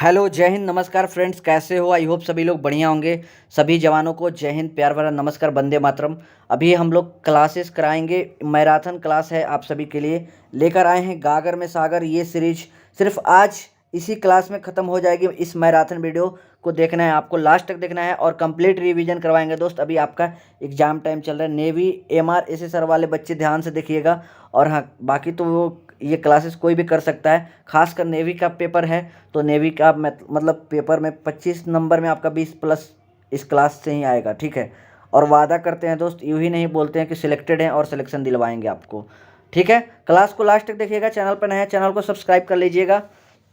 Hello, जय हिंद, नमस्कार friends, कैसे हो? आई होप सभी लोग बढ़िया होंगे। सभी जवानों को जय हिंद, प्यार भरा नमस्कार, वंदे मातरम। अभी हम लोग क्लासेस कराएंगे, मैराथन क्लास है आप सभी के लिए। लेकर आए हैं गागर में सागर, ये सीरीज सिर्फ आज इसी क्लास में ख़त्म हो जाएगी। इस मैराथन वीडियो को देखना है, आपको लास्ट तक देखना है और कंप्लीट रिवीजन करवाएंगे दोस्त। अभी आपका एग्ज़ाम टाइम चल रहा है। नेवी एमआर एसएसआर वाले बच्चे ध्यान से देखिएगा। और हाँ, बाकी तो वो ये क्लासेस कोई भी कर सकता है, खासकर नेवी का पेपर है तो नेवी का मतलब पेपर में 25 नंबर में आपका 20 प्लस इस क्लास से ही आएगा, ठीक है। और वादा करते हैं दोस्त, यूँ ही नहीं बोलते हैं कि सिलेक्टेड हैं और सिलेक्शन दिलवाएंगे आपको, ठीक है। क्लास को लास्ट तक देखिएगा। चैनल पर नए हैं, चैनल को सब्सक्राइब कर लीजिएगा।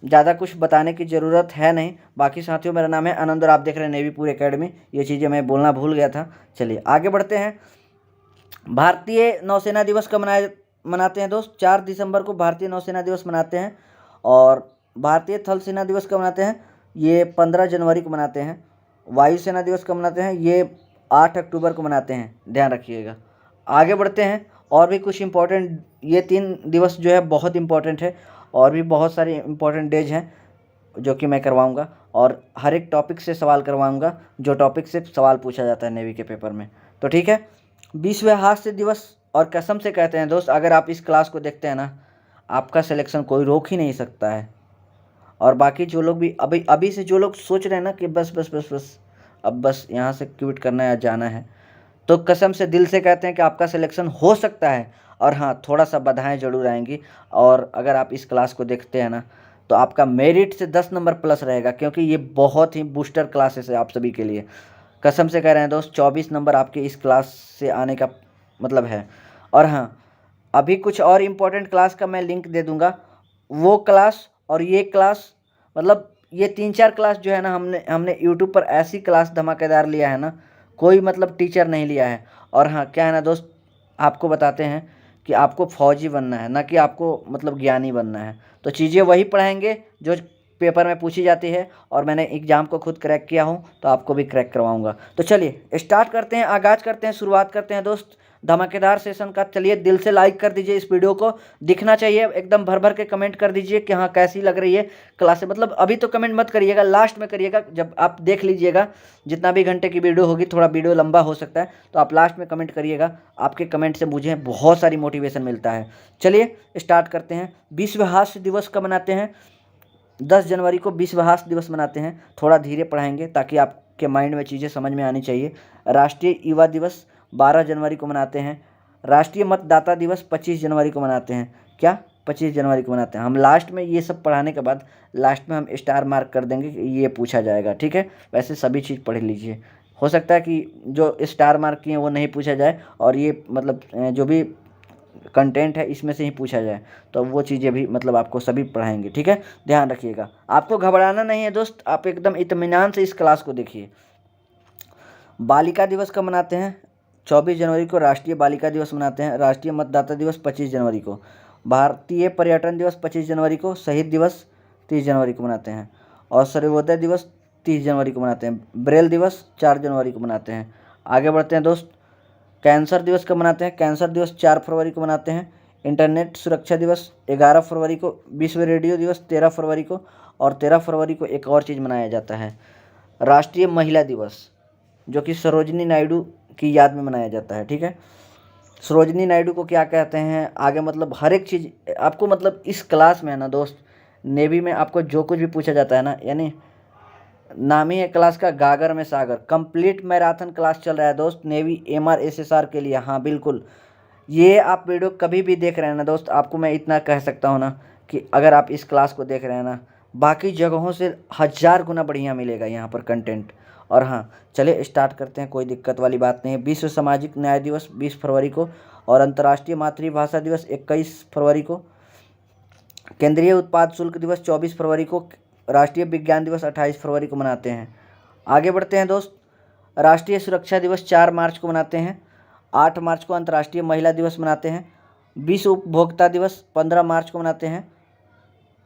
ज़्यादा कुछ बताने की ज़रूरत है नहीं। बाकी साथियों, मेरा नाम है आनंद और आप देख रहे हैं नेवी पूरी एकेडमी। ये चीज़ें मैं बोलना भूल गया था। चलिए आगे बढ़ते हैं। भारतीय नौसेना दिवस कब मनाते हैं दोस्त? 4 दिसंबर को भारतीय नौसेना दिवस मनाते हैं। और भारतीय थल सेना दिवस कब मनाते हैं? ये 15 जनवरी को मनाते हैं। वायुसेना दिवस कब मनाते हैं? ये 8 अक्टूबर को मनाते हैं, ध्यान रखिएगा। आगे बढ़ते हैं। और भी कुछ इम्पोर्टेंट, ये 3 दिवस जो है बहुत इम्पोर्टेंट है। और भी बहुत सारे इम्पोर्टेंट डेज हैं जो कि मैं करवाऊंगा और हर एक टॉपिक से सवाल करवाऊंगा, जो टॉपिक से सवाल पूछा जाता है नेवी के पेपर में। तो ठीक है। विश्व हास्य दिवस, और कसम से कहते हैं दोस्त, अगर आप इस क्लास को देखते हैं ना, आपका सिलेक्शन कोई रोक ही नहीं सकता है। और बाकी जो लोग भी अभी अभी से जो लोग सोच रहे हैं ना कि बस बस बस बस अब बस यहाँ से क्विट करना है या जाना है, तो कसम से दिल से कहते हैं कि आपका सिलेक्शन हो सकता है। और हाँ, थोड़ा सा बाधाएं जरूर आएंगी। और अगर आप इस क्लास को देखते हैं ना, तो आपका मेरिट से 10 नंबर प्लस रहेगा, क्योंकि ये बहुत ही बूस्टर क्लासेस है आप सभी के लिए। कसम से कह रहे हैं दोस्त, 24 नंबर आपके इस क्लास से आने का मतलब है। और हाँ, अभी कुछ और इम्पोर्टेंट क्लास का मैं लिंक दे दूंगा। वो क्लास और ये क्लास, मतलब ये 3-4 क्लास जो है ना, हमने यूट्यूब पर ऐसी क्लास धमाकेदार लिया है ना, कोई मतलब टीचर नहीं लिया है। और हाँ, क्या है ना दोस्त, आपको बताते हैं कि आपको फौजी बनना है, ना कि आपको मतलब ज्ञानी बनना है। तो चीज़ें वही पढ़ाएंगे जो पेपर में पूछी जाती है। और मैंने एग्ज़ाम को खुद क्रैक किया हूँ, तो आपको भी क्रैक करवाऊंगा। तो चलिए स्टार्ट करते हैं, आगाज़ करते हैं, शुरुआत करते हैं दोस्त धमाकेदार सेशन का। चलिए दिल से लाइक कर दीजिए, इस वीडियो को दिखना चाहिए, एकदम भर भर के कमेंट कर दीजिए कि हाँ कैसी लग रही है क्लास। मतलब अभी तो कमेंट मत करिएगा, लास्ट में करिएगा, जब आप देख लीजिएगा। जितना भी घंटे की वीडियो होगी, थोड़ा वीडियो लंबा हो सकता है, तो आप लास्ट में कमेंट करिएगा। आपके कमेंट से मुझे बहुत सारी मोटिवेशन मिलता है। चलिए स्टार्ट करते हैं। विश्व हास्य दिवस कब मनाते हैं? 10 जनवरी को विश्व हास्य दिवस मनाते हैं। थोड़ा धीरे पढ़ाएंगे ताकि आपके माइंड में चीज़ें समझ में आनी चाहिए। राष्ट्रीय युवा दिवस 12 जनवरी को मनाते हैं। राष्ट्रीय मतदाता दिवस 25 जनवरी को मनाते हैं। क्या 25 जनवरी को मनाते हैं? हम लास्ट में ये सब पढ़ाने के बाद लास्ट में हम स्टार मार्क कर देंगे कि ये पूछा जाएगा, ठीक है। वैसे सभी चीज़ पढ़ लीजिए, हो सकता है कि जो स्टार मार्क किए वो नहीं पूछा जाए, और ये मतलब जो भी कंटेंट है इसमें से ही पूछा जाए, तो वो चीज़ें भी मतलब आपको सभी पढ़ाएंगे, ठीक है। ध्यान रखिएगा, आपको घबराना नहीं है दोस्त, आप एकदम इत्मीनान से इस क्लास को देखिए। बालिका दिवस कब मनाते हैं? 24 जनवरी को राष्ट्रीय बालिका दिवस मनाते हैं। राष्ट्रीय मतदाता दिवस 25 जनवरी को। भारतीय पर्यटन दिवस 25 जनवरी को। शहीद दिवस 30 जनवरी को मनाते हैं। और सूर्योदय दिवस 30 जनवरी को मनाते हैं। ब्रेल दिवस 4 जनवरी को मनाते हैं। आगे बढ़ते हैं दोस्त। कैंसर दिवस कब मनाते हैं? कैंसर दिवस 4 फरवरी को मनाते हैं। इंटरनेट सुरक्षा दिवस 11 फरवरी को। विश्व रेडियो दिवस 13 फरवरी को। और 13 फरवरी को एक और चीज़ मनाया जाता है, राष्ट्रीय महिला दिवस, जो कि सरोजनी नायडू की याद में मनाया जाता है, ठीक है। सरोजनी नायडू को क्या कहते हैं आगे, मतलब हर एक चीज़ आपको, मतलब इस क्लास में है ना दोस्त, नेवी में आपको जो कुछ भी पूछा जाता है ना, यानी नाम ही है क्लास का गागर में सागर। कंप्लीट मैराथन क्लास चल रहा है दोस्त, नेवी एमआर एसएसआर के लिए। हाँ बिल्कुल, ये आप वीडियो कभी भी देख रहे हैं ना दोस्त, आपको मैं इतना कह सकता हूँ ना कि अगर आप इस क्लास को देख रहे हैं ना, बाकी जगहों से 1000 गुना बढ़िया मिलेगा यहाँ पर कंटेंट। और हाँ, चलिए स्टार्ट करते हैं, कोई दिक्कत वाली बात नहीं है। विश्व सामाजिक न्याय दिवस 20 फरवरी को। और अंतर्राष्ट्रीय मातृभाषा दिवस 21 फरवरी को। केंद्रीय उत्पाद शुल्क दिवस 24 फरवरी को। राष्ट्रीय विज्ञान दिवस 28 फरवरी को मनाते हैं। आगे बढ़ते हैं दोस्त। राष्ट्रीय सुरक्षा दिवस 4 मार्च को मनाते हैं। 8 मार्च को अंतर्राष्ट्रीय महिला दिवस मनाते हैं। विश्व उपभोक्ता दिवस 15 मार्च को मनाते हैं।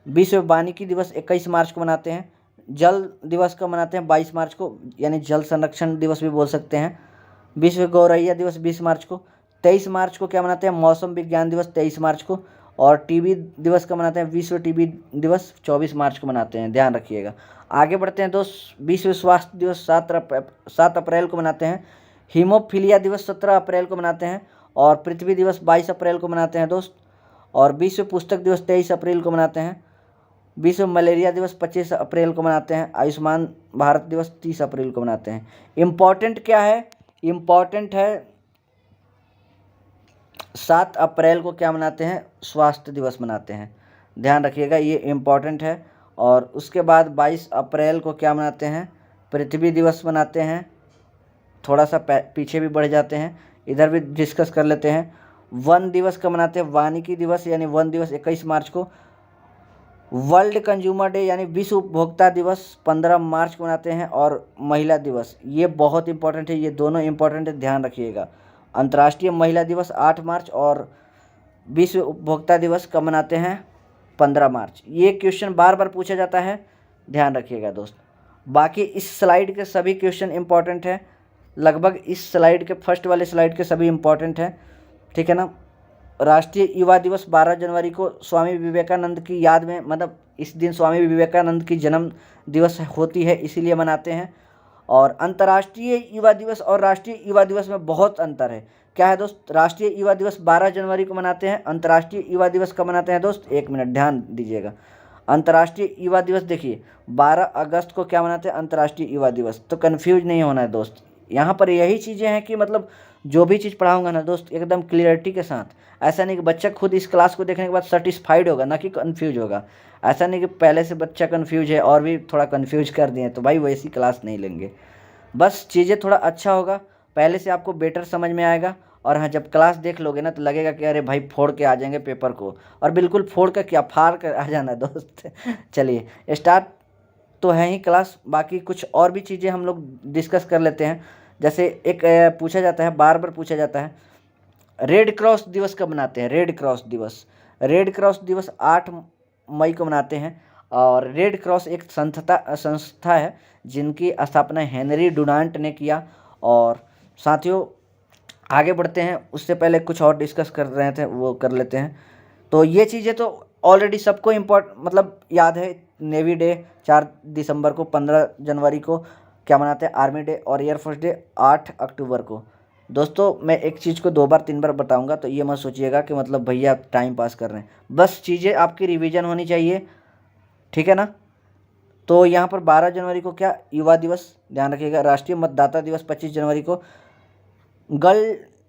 विश्व वानिकी दिवस 21 मार्च को मनाते हैं। जल दिवस को मनाते हैं 22 मार्च को, यानी जल संरक्षण दिवस भी बोल सकते हैं। विश्व गौरैया दिवस 20 मार्च को। 23 मार्च को क्या मनाते हैं? मौसम विज्ञान दिवस 23 मार्च को। और टीबी दिवस का मनाते हैं, विश्व टीबी दिवस 24 मार्च को मनाते हैं, ध्यान रखिएगा। आगे बढ़ते हैं दोस्त, विश्व स्वास्थ्य दिवस 7 अप्रैल को मनाते हैं। हीमोफीलिया दिवस 17 अप्रैल को मनाते हैं। और पृथ्वी दिवस 22 अप्रैल को मनाते हैं दोस्त। और विश्व पुस्तक दिवस 23 अप्रैल को मनाते हैं। विश्व मलेरिया दिवस 25 अप्रैल को मनाते हैं। आयुष्मान भारत दिवस 30 अप्रैल को मनाते हैं। इम्पॉर्टेंट क्या है, इम्पॉर्टेंट है 7 अप्रैल को क्या मनाते हैं, स्वास्थ्य दिवस मनाते हैं, ध्यान रखिएगा, ये इम्पॉर्टेंट है। और उसके बाद 22 अप्रैल को क्या मनाते हैं, पृथ्वी दिवस मनाते हैं। थोड़ा सा पीछे भी बढ़ जाते हैं, इधर भी डिस्कस कर लेते हैं। वन दिवस का मनाते हैं, वानिकी दिवस यानी वन दिवस 21 मार्च को। वर्ल्ड कंज्यूमर डे यानी विश्व उपभोक्ता दिवस 15 मार्च को मनाते हैं। और महिला दिवस, ये बहुत इंपॉर्टेंट है, ये दोनों इंपॉर्टेंट है, ध्यान रखिएगा। अंतर्राष्ट्रीय महिला दिवस 8 मार्च और विश्व उपभोक्ता दिवस कब मनाते हैं, 15 मार्च। ये क्वेश्चन बार बार पूछा जाता है, ध्यान रखिएगा दोस्त। बाकी इस स्लाइड के सभी क्वेश्चन इंपॉर्टेंट हैं, लगभग इस स्लाइड के फर्स्ट वाले स्लाइड के सभी इंपॉर्टेंट हैं, ठीक है ना। राष्ट्रीय युवा दिवस 12 जनवरी को स्वामी विवेकानंद की याद में, मतलब इस दिन स्वामी विवेकानंद की जन्म दिवस होती है, इसीलिए मनाते हैं। और अंतर्राष्ट्रीय युवा दिवस और राष्ट्रीय युवा दिवस में बहुत अंतर है। क्या है दोस्त, राष्ट्रीय युवा दिवस 12 जनवरी को मनाते हैं, अंतर्राष्ट्रीय युवा दिवस कब मनाते हैं दोस्त, 1 मिनट ध्यान दीजिएगा। अंतर्राष्ट्रीय युवा दिवस देखिए 12 अगस्त को क्या मनाते हैं, अंतर्राष्ट्रीय युवा दिवस। तो कन्फ्यूज नहीं होना है दोस्त, यहाँ पर यही चीज़ें हैं कि मतलब जो भी चीज़ पढ़ाऊंगा ना दोस्त एकदम क्लियरिटी के साथ। ऐसा नहीं कि बच्चा खुद इस क्लास को देखने के बाद सेटिस्फाइड होगा, ना कि कन्फ्यूज होगा। ऐसा नहीं कि पहले से बच्चा कन्फ्यूज है और भी थोड़ा कन्फ्यूज कर दिए तो भाई वैसी क्लास नहीं लेंगे। बस चीज़ें थोड़ा अच्छा होगा, पहले से आपको बेटर समझ में आएगा। और हाँ, जब क्लास देख लोगे ना तो लगेगा कि अरे भाई फोड़ के आ जाएंगे पेपर को, और बिल्कुल फोड़ कर क्या, फाड़ कर आ जाना दोस्त। चलिए स्टार्ट तो है ही क्लास, बाकी कुछ और भी चीज़ें हम लोग डिस्कस कर लेते हैं। जैसे एक पूछा जाता है, बार बार पूछा जाता है, रेड क्रॉस दिवस कब मनाते हैं, रेड क्रॉस दिवस। रेड क्रॉस दिवस 8 मई को मनाते हैं। और रेड क्रॉस एक संस्था है जिनकी स्थापना हेनरी डुनांट ने किया। और साथियों आगे बढ़ते हैं, उससे पहले कुछ और डिस्कस कर रहे थे वो कर लेते हैं। तो ये चीज़ें तो ऑलरेडी सबको मतलब याद है। नेवी डे 4 दिसंबर को, 15 जनवरी को क्या मनाते हैं, आर्मी डे। और एयरफोर्स डे 8 अक्टूबर को। दोस्तों मैं एक चीज़ को 2 बार 3 बार बताऊंगा, तो ये मत सोचिएगा कि मतलब भैया टाइम पास कर रहे हैं, बस चीज़ें आपकी रिवीजन होनी चाहिए, ठीक है ना। तो यहाँ पर 12 जनवरी को क्या, युवा दिवस, ध्यान रखिएगा। राष्ट्रीय मतदाता दिवस 25 जनवरी को।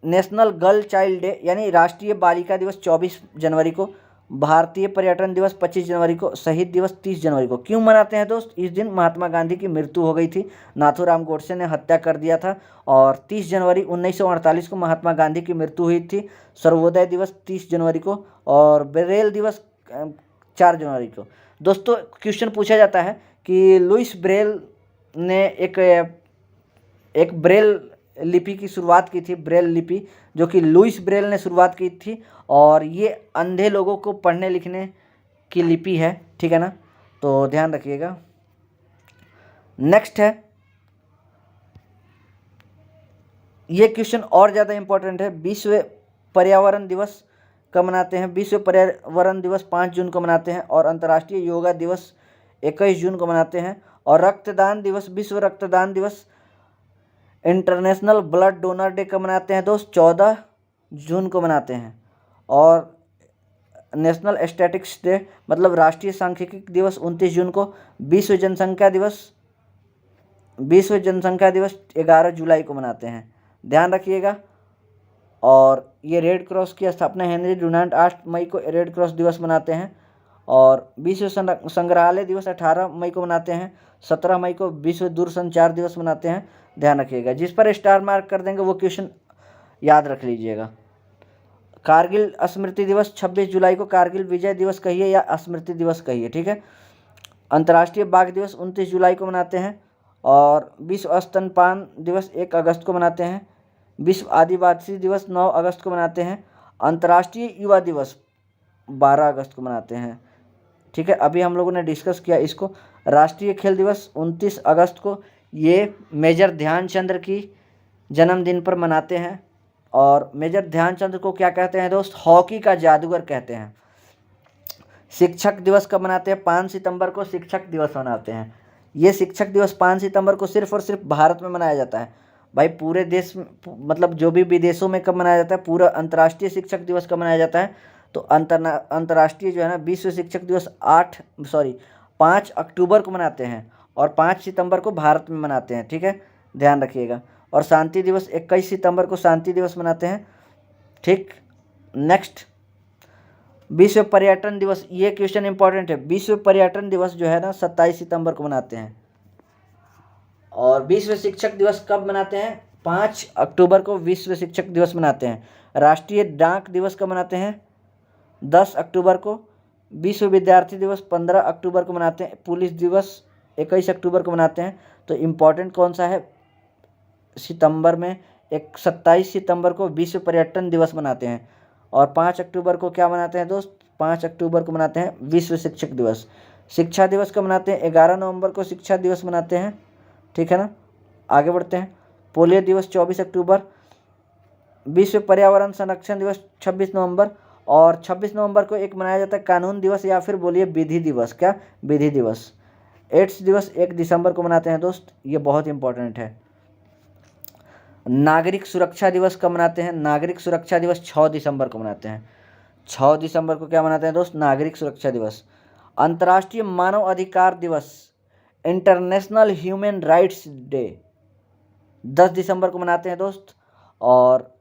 नेशनल गर्ल चाइल्ड डे यानी राष्ट्रीय बालिका दिवस 24 जनवरी को। भारतीय पर्यटन दिवस 25 जनवरी को। शहीद दिवस 30 जनवरी को। क्यों मनाते हैं दोस्त, इस दिन महात्मा गांधी की मृत्यु हो गई थी, नाथूराम गोडसे ने हत्या कर दिया था। और 30 जनवरी 1948 को महात्मा गांधी की मृत्यु हुई थी। सर्वोदय दिवस 30 जनवरी को। और ब्रेल दिवस 4 जनवरी को। दोस्तों क्वेश्चन पूछा जाता है कि लुइस ब्रेल ने एक ब्रेल लिपि की शुरुआत की थी, ब्रेल लिपि, जो कि लुइस ब्रेल ने शुरुआत की थी। और ये अंधे लोगों को पढ़ने लिखने की लिपि है, ठीक है ना, तो ध्यान रखिएगा। नेक्स्ट है, ये क्वेश्चन और ज़्यादा इंपॉर्टेंट है। विश्व पर्यावरण दिवस कब मनाते हैं, विश्व पर्यावरण दिवस 5 जून को मनाते हैं। और अंतर्राष्ट्रीय योगा दिवस 21 जून को मनाते हैं। और रक्तदान दिवस, विश्व रक्तदान दिवस, इंटरनेशनल ब्लड डोनर डे कब मनाते हैं दोस्त, 14 जून को मनाते हैं। और नेशनल स्टैटिस्टिक्स डे मतलब राष्ट्रीय सांख्यिकी दिवस 29 जून को। विश्व जनसंख्या दिवस 11 जुलाई को मनाते हैं, ध्यान रखिएगा। और ये रेड क्रॉस की स्थापना हेनरी डुनांट 8 मई को रेड क्रॉस दिवस मनाते हैं। और विश्व संग्रहालय दिवस 18 मई को मनाते हैं। 17 मई को विश्व दूरसंचार दिवस मनाते हैं, ध्यान रखिएगा। जिस पर स्टार मार्क कर देंगे वो क्वेश्चन याद रख लीजिएगा। कारगिल स्मृति दिवस 26 जुलाई को, कारगिल विजय दिवस कहिए या स्मृति दिवस कहिए, ठीक है। अंतर्राष्ट्रीय बाघ दिवस 29 जुलाई को मनाते हैं। और विश्व स्तनपान दिवस 1 अगस्त को मनाते हैं। विश्व आदिवासी दिवस 9 अगस्त को मनाते हैं। अंतर्राष्ट्रीय युवा दिवस 12 अगस्त को मनाते हैं, ठीक है। अभी हम लोगों ने डिस्कस किया इसको। राष्ट्रीय खेल दिवस 29 अगस्त को, ये मेजर ध्यानचंद्र की जन्मदिन पर मनाते हैं। और मेजर ध्यानचंद्र को क्या कहते हैं दोस्त, हॉकी का जादूगर कहते हैं, शिक्षक दिवस कब मनाते हैं? 5 सितंबर को शिक्षक दिवस मनाते हैं। ये शिक्षक दिवस 5 सितंबर को सिर्फ और सिर्फ भारत में मनाया जाता है भाई। पूरे देश में मतलब जो भी विदेशों में कब मनाया जाता है? पूरा अंतर्राष्ट्रीय शिक्षक दिवस कब मनाया जाता है? तो अंतर्राष्ट्रीय जो है ना विश्व शिक्षक दिवस 5 अक्टूबर को मनाते हैं और 5 सितंबर को भारत में मनाते हैं। ठीक है, ध्यान रखिएगा। और शांति दिवस 21 सितंबर को शांति दिवस मनाते हैं। ठीक, नेक्स्ट विश्व पर्यटन दिवस, ये क्वेश्चन इंपॉर्टेंट है। विश्व पर्यटन दिवस जो है ना 27 सितंबर को मनाते हैं। और विश्व शिक्षक दिवस कब मनाते हैं? 5 अक्टूबर को विश्व शिक्षक दिवस मनाते हैं। राष्ट्रीय डाक दिवस कब मनाते हैं? 10 अक्टूबर को। विश्व विद्यार्थी दिवस 15 अक्टूबर को मनाते हैं। पुलिस दिवस 21 अक्टूबर को मनाते हैं। तो इम्पॉर्टेंट कौन सा है सितंबर में? 27 सितंबर को विश्व पर्यटन दिवस मनाते हैं। और 5 अक्टूबर को क्या मनाते हैं दोस्त? 5 अक्टूबर को मनाते हैं विश्व शिक्षक दिवस। शिक्षा दिवस कब मनाते हैं? 11 नवंबर को शिक्षा दिवस मनाते हैं। ठीक है ना, आगे बढ़ते हैं। पोलियो दिवस 24 अक्टूबर। विश्व पर्यावरण संरक्षण दिवस 26 नवंबर। और 26 नवंबर को एक मनाया जाता है कानून दिवस, या फिर बोलिए विधि दिवस। क्या? विधि दिवस। एड्स दिवस 1 दिसंबर को मनाते हैं दोस्त, ये बहुत इंपॉर्टेंट है। नागरिक सुरक्षा दिवस कब मनाते हैं? नागरिक सुरक्षा दिवस 6 दिसंबर को मनाते हैं। 6 दिसंबर को क्या मनाते हैं दोस्त? नागरिक सुरक्षा दिवस। अंतर्राष्ट्रीय मानव अधिकार दिवस, इंटरनेशनल ह्यूमन राइट्स डे, 10 दिसंबर को मनाते हैं दोस्त। और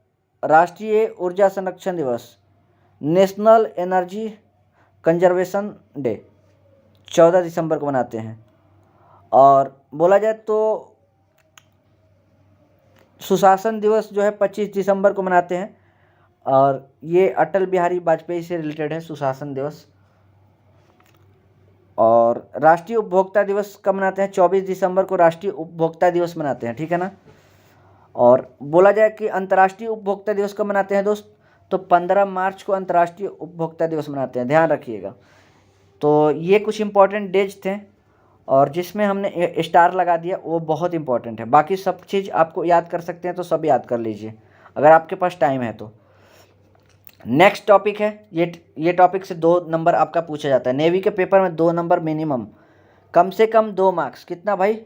राष्ट्रीय ऊर्जा संरक्षण दिवस, नेशनल एनर्जी कंजर्वेशन डे, 14 दिसंबर को मनाते हैं। और बोला जाए तो सुशासन दिवस जो है 25 दिसंबर को मनाते हैं। और ये अटल बिहारी वाजपेयी से रिलेटेड है सुशासन दिवस। और राष्ट्रीय उपभोक्ता दिवस कब मनाते हैं? 24 दिसंबर को राष्ट्रीय उपभोक्ता दिवस मनाते हैं। ठीक है ना। और बोला जाए कि अंतर्राष्ट्रीय उपभोक्ता दिवस कब मनाते हैं दोस्त? तो 15 मार्च को अंतर्राष्ट्रीय उपभोक्ता दिवस मनाते हैं, ध्यान रखिएगा। तो ये कुछ इंपॉर्टेंट डेज थे और जिसमें हमने स्टार लगा दिया वो बहुत इंपॉर्टेंट है। बाकी सब चीज़ आपको याद कर सकते हैं तो सब याद कर लीजिए अगर आपके पास टाइम है तो। नेक्स्ट टॉपिक है, ये टॉपिक से 2 नंबर आपका पूछा जाता है नेवी के पेपर में। 2 नंबर मिनिमम, कम से कम 2 मार्क्स। कितना भाई?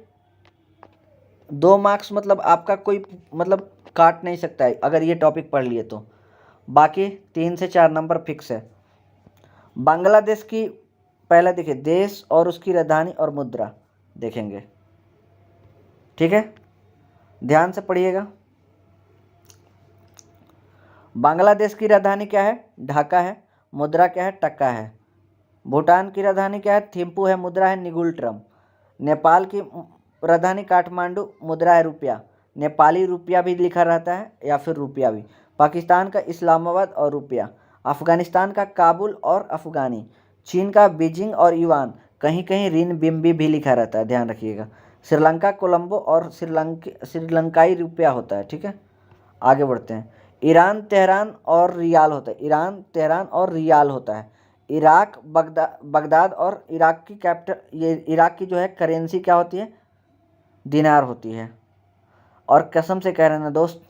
2 मार्क्स मतलब आपका कोई मतलब काट नहीं सकता है अगर ये टॉपिक पढ़ लिए तो। बाकी 3 से 4 नंबर फिक्स है। बांग्लादेश की पहला देखिए, देश और उसकी राजधानी और मुद्रा देखेंगे। ठीक है, ध्यान से पढ़िएगा। बांग्लादेश की राजधानी क्या है? ढाका है। मुद्रा क्या है? टका है। भूटान की राजधानी क्या है? थिम्पू है। मुद्रा है निगुल्ट्रम। नेपाल की राजधानी काठमांडू, मुद्रा है रुपया। नेपाली रुपया भी लिखा रहता है या फिर रुपया भी। पाकिस्तान का इस्लामाबाद और रुपया। अफगानिस्तान का काबुल और अफगानी। चीन का बीजिंग और युआन, कहीं कहीं रिनबिम्बी भी लिखा रहता है, ध्यान रखिएगा। श्रीलंका कोलंबो और श्रीलंकाई रुपया होता है। ठीक है, आगे बढ़ते हैं। ईरान तेहरान और रियाल होता है। ईरान तेहरान और रियाल होता है। इराक बगदाद और इराक की कैपिटल, ये इराक की जो है करेंसी क्या होती है? दिनार होती है। और कसम से कह रहे हैं ना दोस्त,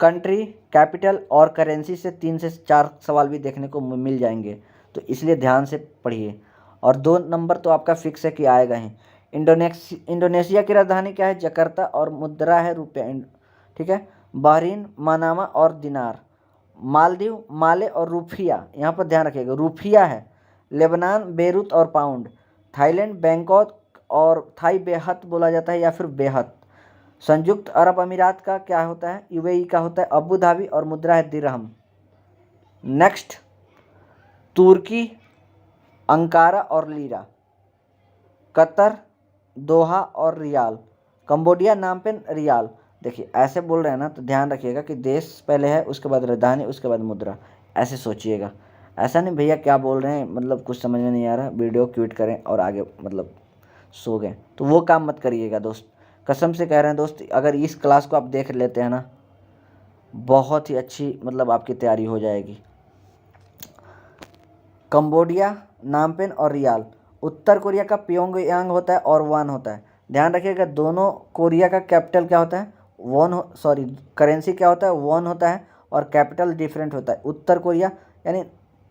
कंट्री, कैपिटल और करेंसी से 3 से 4 सवाल भी देखने को मिल जाएंगे, तो इसलिए ध्यान से पढ़िए। और 2 नंबर तो आपका फिक्स है कि आएगा ही। इंडोनेशिया की राजधानी क्या है? जकार्ता और मुद्रा है रुपया। ठीक है, बहरीन मनामा और दिनार। मालदीव माले और रुफिया, यहाँ पर ध्यान रखिएगा रुफिया है। लेबनान बेरूत और पाउंड। थाईलैंड बैंकॉक और थाई बेहत बोला जाता है या फिर बेहत। संयुक्त अरब अमीरात का क्या होता है? यूएई का होता है अबू धाबी और मुद्रा है दिरहम। नेक्स्ट, तुर्की अंकारा और लीरा। कतर दोहा और रियाल। कंबोडिया नामपेन रियाल। देखिए ऐसे बोल रहे हैं ना तो ध्यान रखिएगा कि देश पहले है, उसके बाद राजधानी, उसके बाद मुद्रा, ऐसे सोचिएगा। ऐसा नहीं भैया क्या बोल रहे हैं मतलब कुछ समझ में नहीं आ रहा, वीडियो क्विट करें और आगे मतलब सो गए, तो वो काम मत करिएगा दोस्त। कसम से कह रहे हैं दोस्त, अगर इस क्लास को आप देख लेते हैं ना बहुत ही अच्छी मतलब आपकी तैयारी हो जाएगी। कंबोडिया नामपेन और रियाल। उत्तर कोरिया का प्योंगयांग होता है और वॉन होता है, ध्यान रखिएगा। दोनों कोरिया का कैपिटल क्या होता है? करेंसी क्या होता है? वॉन होता है और कैपिटल डिफरेंट होता है। उत्तर कोरिया यानी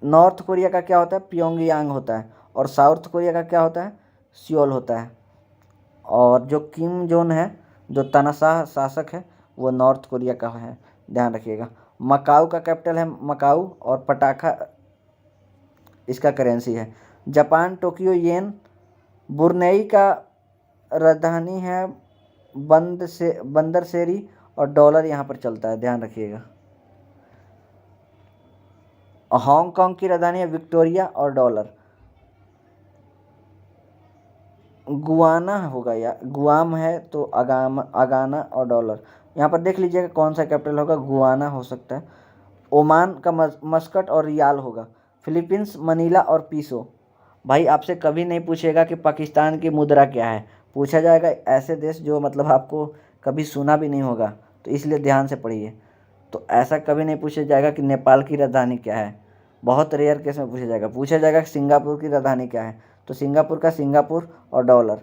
नॉर्थ कोरिया का क्या होता है, प्योंगयांग होता है, और साउथ कोरिया का क्या होता है, सियोल होता है। और जो किम जोन है, जो तानाशाह शासक है, वो नॉर्थ कोरिया का है, ध्यान रखिएगा। मकाऊ का कैपिटल है मकाऊ, और पटाखा इसका करेंसी है। जापान टोक्यो येन। ब्रुनेई का राजधानी है बंदरसेरी, और डॉलर यहाँ पर चलता है, ध्यान रखिएगा। हांगकांग की राजधानी है विक्टोरिया, और डॉलर। गुआना होगा या गुआम है तो अगाना और डॉलर। यहाँ पर देख लीजिएगा कौन सा कैपिटल होगा, गुआना हो सकता है। ओमान का मस्कट और रियाल होगा। फिलीपींस मनीला और पीसो। भाई आपसे कभी नहीं पूछेगा कि पाकिस्तान की मुद्रा क्या है, पूछा जाएगा ऐसे देश जो मतलब आपको कभी सुना भी नहीं होगा, तो इसलिए ध्यान से पढ़िए। तो ऐसा कभी नहीं पूछा जाएगा कि नेपाल की राजधानी क्या है, बहुत रेयर केस में पूछा जाएगा कि सिंगापुर की राजधानी क्या है, तो सिंगापुर का सिंगापुर और डॉलर।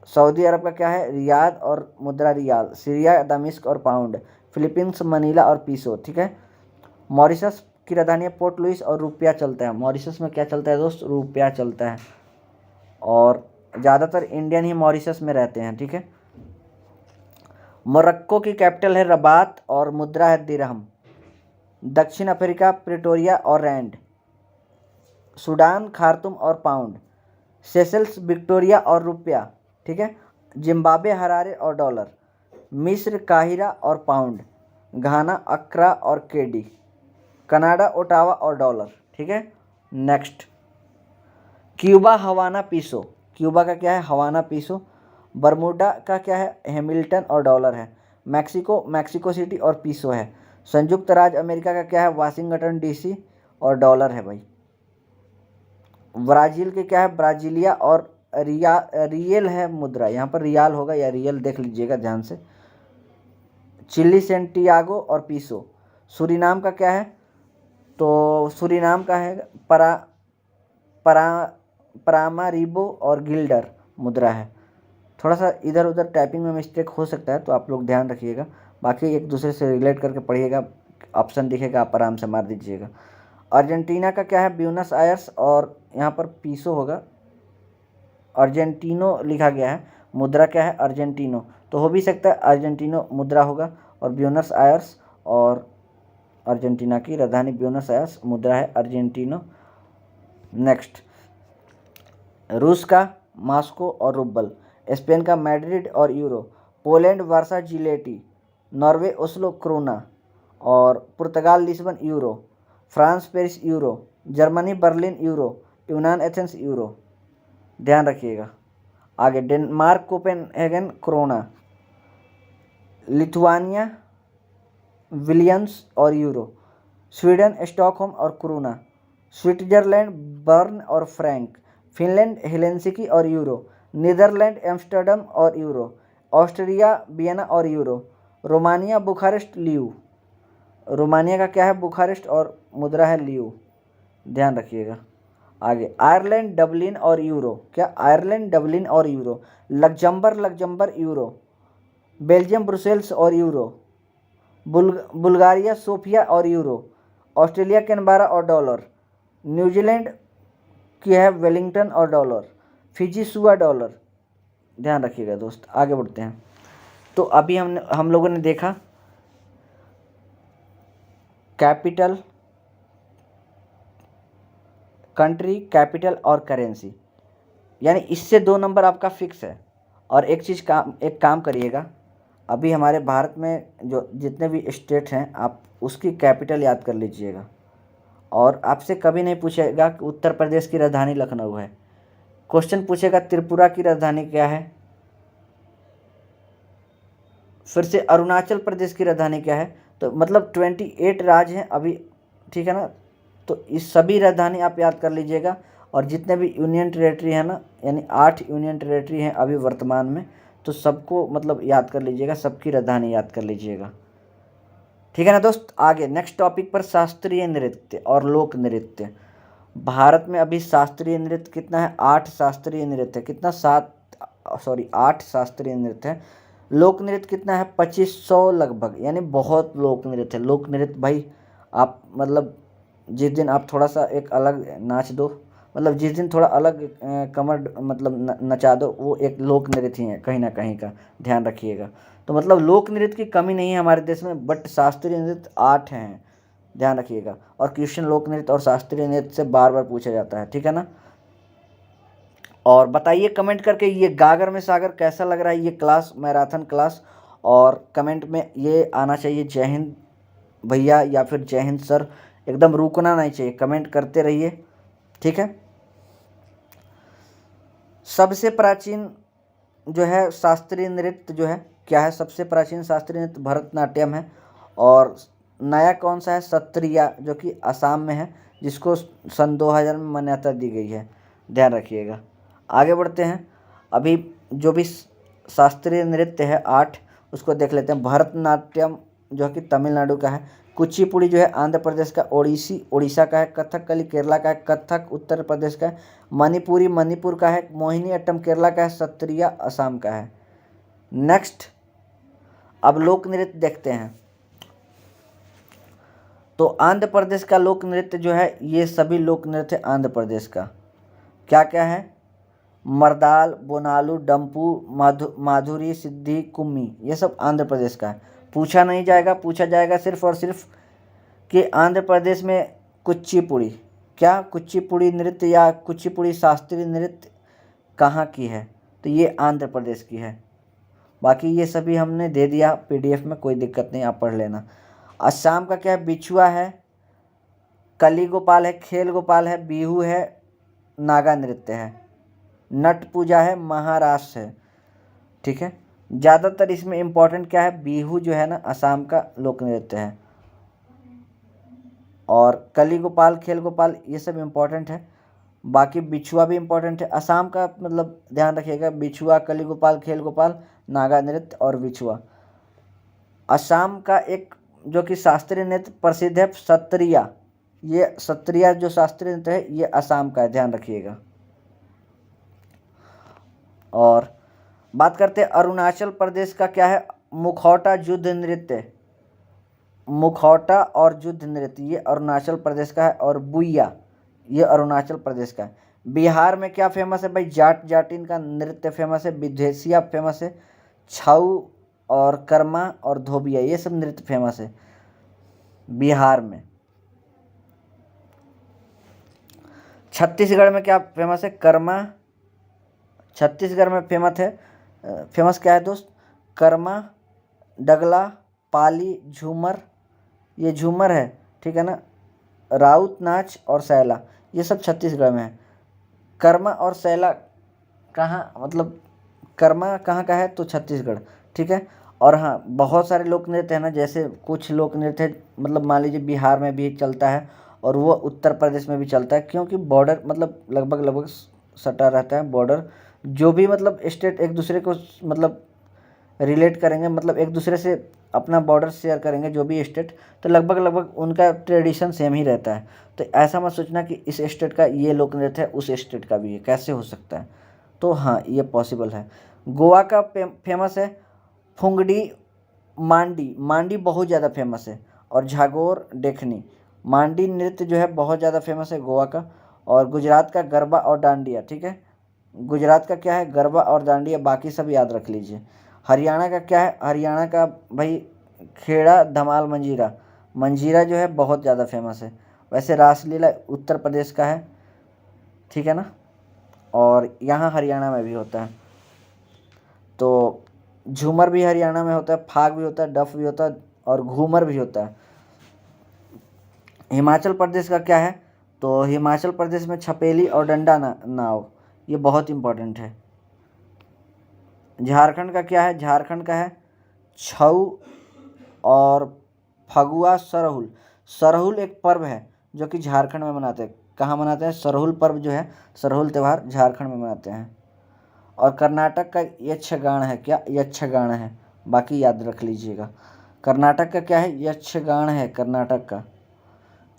सऊदी अरब का क्या है, रियाद और मुद्रा रियाल। सीरिया दमिश्क और पाउंड। फिलीपींस मनीला और पीसो, ठीक है। मॉरिशस की राजधानी है पोर्ट लुइस, और रुपया चलता है। मॉरिशस में क्या चलता है दोस्त, रुपया चलता है, और ज़्यादातर इंडियन ही मॉरिशस में रहते हैं, ठीक है। मोरक्को की कैपिटल है रबात, और मुद्रा है दिरहम। दक्षिण अफ्रीका प्रिटोरिया और रैंड। सूडान खार्तूम और पाउंड। सेशल्स विक्टोरिया और रुपया, ठीक है। जिम्बाब्वे हरारे और डॉलर। मिस्र काहिरा और पाउंड। घाना अक्रा और केडी। कनाडा ओटावा और डॉलर, ठीक है। Next, Cuba Havana peso. Cuba का क्या है, हवाना पीसो। बरमूडा का क्या है, हैमिल्टन और डॉलर है। मैक्सिको सिटी और पीसो है। संयुक्त राज्य अमेरिका का क्या है, वाशिंगटन डीसी और डॉलर है भाई। ब्राज़ील के क्या है, ब्राज़ीलिया और रियल है मुद्रा, यहाँ पर रियाल होगा या रियल, देख लीजिएगा ध्यान से। चिली सेंटियागो और पीसो। सूरीनाम का क्या है, तो सूरीनाम का है परामारीबो और गिल्डर मुद्रा है। थोड़ा सा इधर उधर टाइपिंग में मिस्टेक हो सकता है, तो आप लोग ध्यान रखिएगा, बाकी एक दूसरे से रिलेट करके पढ़िएगा। ऑप्शन दिखेगा, आप आराम से मार दीजिएगा। अर्जेंटीना का क्या है, ब्यूनस आयर्स, और यहाँ पर पीसो होगा, अर्जेंटीनो लिखा गया है। मुद्रा क्या है, अर्जेंटीनो, तो हो भी सकता है अर्जेंटीनो मुद्रा होगा। और ब्यूनस आयर्स, और अर्जेंटीना की राजधानी ब्यूनस आयर्स, मुद्रा है अर्जेंटीनो। नेक्स्ट, रूस का मॉस्को और रूबल। स्पेन का मैड्रिड और euro. Poland Warsaw zloty. Norway Oslo krona, और पुर्तगाल Lisbon euro. France Paris euro. Germany Berlin euro. यूनान एथेंस यूरो, ध्यान रखिएगा। आगे, Denmark Copenhagen krona. Lithuania Vilnius और यूरो। स्वीडन स्टॉकहोम और क्रोना। स्विट्जरलैंड बर्न और फ्रैंक। फिनलैंड हेलेंसिकी और यूरो। नीदरलैंड एम्स्टर्डम और यूरो। ऑस्ट्रिया वियना और euro. Romania Bucharest leu. Romania का क्या है, बुखारेस्ट, और मुद्रा है लियू, ध्यान रखिएगा। आगे, आयरलैंड डबलिन और यूरो। क्या, आयरलैंड डबलिन और euro. Luxembourg euro. Belgium Brussels और यूरो। बुल्गारिया सोफिया और यूरो। ऑस्ट्रेलिया कैनबरा और डॉलर। न्यूजीलैंड की है वेलिंगटन और डॉलर। फिजी सुआ डॉलर, ध्यान रखिएगा दोस्त। आगे बढ़ते हैं। तो अभी हम लोगों ने देखा कैपिटल, कंट्री, कैपिटल और करेंसी, यानी इससे 2 नंबर आपका फिक्स है। और एक काम करिएगा, अभी हमारे भारत में जो जितने भी स्टेट हैं, आप उसकी कैपिटल याद कर लीजिएगा। और आपसे कभी नहीं पूछेगा कि उत्तर प्रदेश की राजधानी लखनऊ है। क्वेश्चन पूछेगा त्रिपुरा की राजधानी क्या है, फिर से अरुणाचल प्रदेश की राजधानी क्या है। तो मतलब 28 राज्य हैं अभी, ठीक है ना। तो इस सभी राजधानी आप याद कर लीजिएगा। और जितने भी यूनियन टेरेटरी है ना, यानी 8 यूनियन टेरेटरी हैं अभी वर्तमान में, तो सबको मतलब याद कर लीजिएगा, सबकी राजधानी याद कर लीजिएगा, ठीक है ना दोस्त। आगे नेक्स्ट टॉपिक पर, शास्त्रीय नृत्य और लोक नृत्य। भारत में अभी शास्त्रीय नृत्य कितना है, 8 शास्त्रीय नृत्य है। कितना, 8 शास्त्रीय नृत्य है। लोक नृत्य कितना है, 2500 लगभग, यानी बहुत लोक नृत्य है। लोक नृत्य भाई आप मतलब जिस दिन आप थोड़ा सा एक अलग नाच दो, मतलब जिस दिन थोड़ा अलग कमर मतलब नचा दो, वो एक लोक नृत्य ही है कहीं ना कहीं का, ध्यान रखिएगा। तो मतलब लोक नृत्य की कमी नहीं है हमारे देश में, बट शास्त्रीय नृत्य 8 हैं, ध्यान रखिएगा। और क्वेश्चन लोक नृत्य और शास्त्रीय नृत्य से बार बार पूछा जाता है, ठीक है ना। और बताइए कमेंट करके ये गागर में सागर कैसा लग रहा है ये क्लास, मैराथन क्लास। और कमेंट में ये आना चाहिए जय हिंद भैया या फिर जय हिंद सर, एकदम रुकना नहीं चाहिए, कमेंट करते रहिए, ठीक है। सबसे प्राचीन जो है शास्त्रीय नृत्य जो है क्या है, सबसे प्राचीन शास्त्रीय नृत्य भरतनाट्यम है। और नया कौन सा है, सत्रिया, जो कि असम में है, जिसको सन 2000 में मान्यता दी गई है, ध्यान रखिएगा। आगे बढ़ते हैं, अभी जो भी शास्त्रीय नृत्य है 8 उसको देख लेते हैं। भरतनाट्यम जो कि तमिलनाडु का है, कुचिपुड़ी जो है आंध्र प्रदेश का, ओडिसी उड़ीसा का है, कथकली केरला का है, कथक उत्तर प्रदेश का है, मणिपुरी मणिपुर का है, मोहिनी अट्टम केरला का है, सत्रिया असम का है। नेक्स्ट अब लोक नृत्य देखते हैं। तो आंध्र प्रदेश का लोक नृत्य जो है, ये सभी लोक नृत्य आंध्र प्रदेश का क्या क्या है, मर्दाल, बोनालू, डंपू, माधुरी, सिद्धि, कुम्मी, ये सब आंध्र प्रदेश का है। पूछा नहीं जाएगा, पूछा जाएगा सिर्फ और सिर्फ कि आंध्र प्रदेश में कुचिपुड़ी, क्या कुचिपुड़ी नृत्य या कुचिपुड़ी शास्त्रीय नृत्य कहाँ की है, तो ये आंध्र प्रदेश की है। बाकी ये सभी हमने दे दिया पीडीएफ में, कोई दिक्कत नहीं, आप पढ़ लेना। असम का क्या है, बिछुआ है, कली गोपाल है, खेल गोपाल है, बिहू है, नागा नृत्य है, नट पूजा है, महाराष्ट्र है, ठीक है। ज़्यादातर इसमें इम्पोर्टेंट क्या है, बिहू जो है ना असम का लोक नृत्य है, और कली गोपाल, खेल गोपाल, ये सब इम्पोर्टेंट है। बाकी बिछुआ भी इम्पोर्टेंट है असम का, मतलब ध्यान रखिएगा, बिछुआ, कली गोपाल, खेल गोपाल, नागा नृत्य और बिछुआ। असम का एक जो कि शास्त्रीय नृत्य प्रसिद्ध है सत्रिया, ये सत्रिया जो शास्त्रीय नृत्य है ये असम का है, ध्यान रखिएगा। और बात करते हैं अरुणाचल प्रदेश का क्या है, मुखौटा युद्ध नृत्य, मुखौटा और युद्ध नृत्य ये अरुणाचल प्रदेश का है, और बुइया ये अरुणाचल प्रदेश का है। बिहार में क्या फेमस है भाई, जाट जाटिन का नृत्य फेमस है, विदेशिया फेमस है, छऊ और कर्मा और धोबिया ये सब नृत्य फेमस है बिहार में। छत्तीसगढ़ में क्या फेमस है, कर्मा, छत्तीसगढ़ में फेमस है, फेमस क्या है दोस्त, कर्मा, डगला, पाली, झूमर, ये झूमर है, ठीक है ना, राउत नाच और सैला, ये सब छत्तीसगढ़ में है। कर्मा और सैला कहाँ, मतलब कर्मा कहाँ का है, तो छत्तीसगढ़, ठीक है। और हाँ बहुत सारे लोक नृत्य हैं ना, जैसे कुछ लोक नृत्य है, मतलब मान लीजिए बिहार में भी चलता है और वो उत्तर प्रदेश में भी चलता है, क्योंकि बॉर्डर मतलब लगभग सटा रहता है बॉर्डर, जो भी मतलब स्टेट एक दूसरे को मतलब रिलेट करेंगे, मतलब एक दूसरे से अपना बॉर्डर शेयर करेंगे जो भी स्टेट, तो लगभग उनका ट्रेडिशन सेम ही रहता है। तो ऐसा मत सोचना कि इस स्टेट का ये लोक नृत्य है उस स्टेट का भी है, कैसे हो सकता है, तो हाँ ये पॉसिबल है। गोवा का फेमस है फुंगडी, मांडी, मांडी बहुत ज़्यादा फेमस है, और झागोर देखनी, मांडी नृत्य जो है बहुत ज़्यादा फेमस है गोवा का। और गुजरात का गरबा और डांडिया, ठीक है, गुजरात का क्या है, गरबा और डांडिया, बाकी सब याद रख लीजिए। हरियाणा का क्या है, हरियाणा का भाई खेड़ा, धमाल, मंजीरा, मंजीरा जो है बहुत ज़्यादा फेमस है। वैसे रासलीला उत्तर प्रदेश का है, ठीक है ना, और यहाँ हरियाणा में भी होता है। तो झूमर भी हरियाणा में होता है, फाग भी होता है, डफ भी होता है, और घूमर भी होता है। हिमाचल प्रदेश का क्या है, तो हिमाचल प्रदेश में छपेली और डंडा नाव, ये बहुत इम्पोर्टेंट है। झारखंड का क्या है, झारखंड का है छऊ और फगुआ, सरहुल, सरहुल एक पर्व है जो कि झारखंड में मनाते हैं, कहाँ मनाते हैं, सरहुल पर्व जो है, सरहुल त्यौहार झारखंड में मनाते हैं। और कर्नाटक का यक्षगान है, क्या यक्षगान है, बाकी याद रख लीजिएगा। कर्नाटक का क्या है, यक्षगान है कर्नाटक का।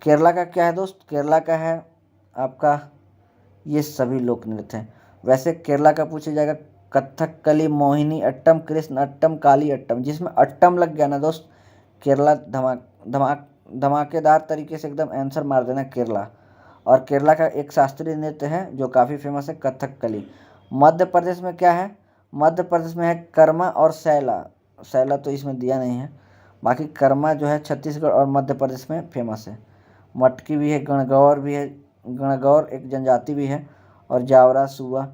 केरला का क्या है दोस्त, केरला का है आपका ये सभी लोक नृत्य हैं। वैसे केरला का पूछा जाएगा कथकली, मोहिनी अट्टम, कृष्ण अट्टम, काली अट्टम, जिसमें अट्टम लग गया ना दोस्त, केरला धमाक धमाक धमाकेदार तरीके से एकदम आंसर मार देना केरला। और केरला का एक शास्त्रीय नृत्य है जो काफ़ी फेमस है, कथकली। मध्य प्रदेश में क्या है? मध्य प्रदेश में है कर्मा और सैला। सैला तो इसमें दिया नहीं है, बाकी कर्मा जो है छत्तीसगढ़ और मध्य प्रदेश में फेमस है। मटकी भी है, गणगौर भी है, गणगौर एक जनजाति भी है, और जावरा सुआ।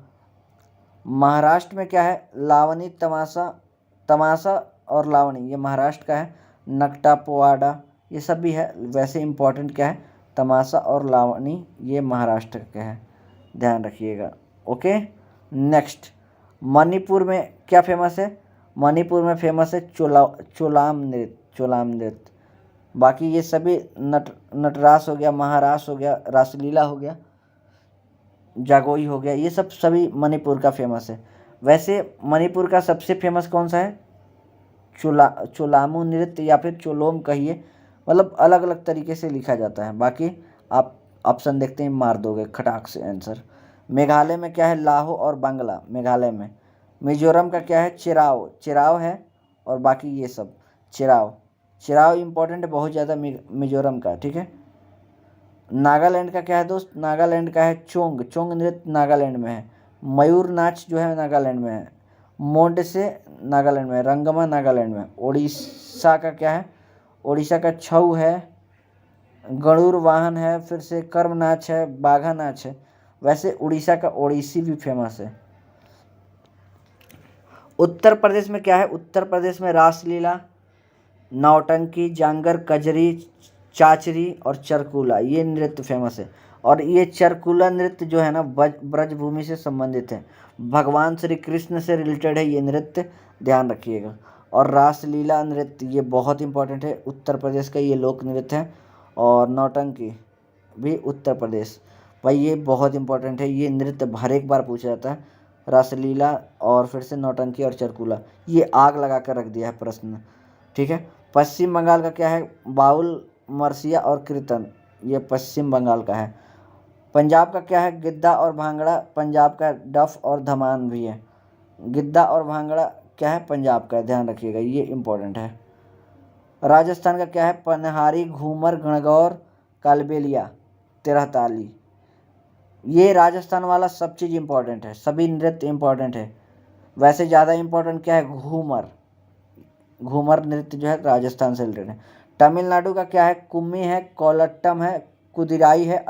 महाराष्ट्र में क्या है? लावनी, तमाशा। तमाशा और लावनी ये महाराष्ट्र का है। नकटा पोवाड़ा ये सब भी है। वैसे इंपॉर्टेंट क्या है? तमाशा और लावनी ये महाराष्ट्र के हैं, ध्यान रखिएगा। ओके, नेक्स्ट मणिपुर में क्या फेमस है? मणिपुर में फेमस है चोलाम नृत्य। चोलाम नृत्य। बाकी ये सभी नटरास हो गया, महारास हो गया, रासलीला हो गया, जागोई हो गया, ये सब सभी मणिपुर का फेमस है। वैसे मणिपुर का सबसे फेमस कौन सा है? चोलामू नृत्य या फिर चोलोम कहिए, मतलब अलग अलग तरीके से लिखा जाता है। बाकी आप ऑप्शन देखते ही मार दोगे खटाक से आंसर। मेघालय में क्या है? लाहो और बांग्ला, मेघालय में। मिजोरम का क्या है? चिराव। चिराव है, और बाकी ये सब चिराव। चिराव इम्पोर्टेंट है बहुत ज़्यादा मिजोरम का, ठीक है। नागालैंड का क्या है दोस्त? नागालैंड का है चोंग। चोंग नृत्य नागालैंड में है। मयूर नाच जो है नागालैंड में है। मोंडसे नागालैंड में है। रंगमा नागालैंड में। उड़ीसा का क्या है? उड़ीसा का छऊ है, गणुर वाहन है, फिर से कर्म नाच है, बाघा नाच है। वैसे उड़ीसा का ओडिसी भी फेमस है। उत्तर प्रदेश में क्या है? उत्तर प्रदेश में रासलीला, नौटंकी, जांगर, कजरी, चाचरी और चरकुला ये नृत्य फेमस है। और ये चरकुला नृत्य जो है ना ब्रजभूमि से संबंधित है, भगवान श्री कृष्ण से रिलेटेड है ये नृत्य, ध्यान रखिएगा। और रासलीला नृत्य ये बहुत इंपॉर्टेंट है, उत्तर प्रदेश का ये लोक नृत्य है। और नौटंकी भी उत्तर प्रदेश, भाई ये बहुत इंपॉर्टेंट है, ये नृत्य हर एक बार पूछा जाता है। रासलीला और फिर से नौटंकी और चरकुला, ये आग लगा कर रख दिया है प्रश्न, ठीक है। पश्चिम बंगाल का क्या है? बाउल, मरसिया और कीर्तन, ये पश्चिम बंगाल का है। पंजाब का क्या है? गिद्दा और भांगड़ा, पंजाब का डफ और धमान भी है। गिद्दा और भांगड़ा क्या है? पंजाब का है, ध्यान रखिएगा, ये इंपॉर्टेंट है। राजस्थान का क्या है? पनहारी, घूमर, गणगौर, कालबेलिया, तेरहताली। ये राजस्थान वाला सब चीज़ इंपॉर्टेंट है, सभी नृत्य इंपॉर्टेंट है। वैसे ज़्यादा इंपॉर्टेंट क्या है? घूमर। घूमर नृत्य जो है राजस्थान से रिलेटेड है। तमिलनाडु का क्या है? कुम्मी है, कोलट्टम है, कुदिराई है,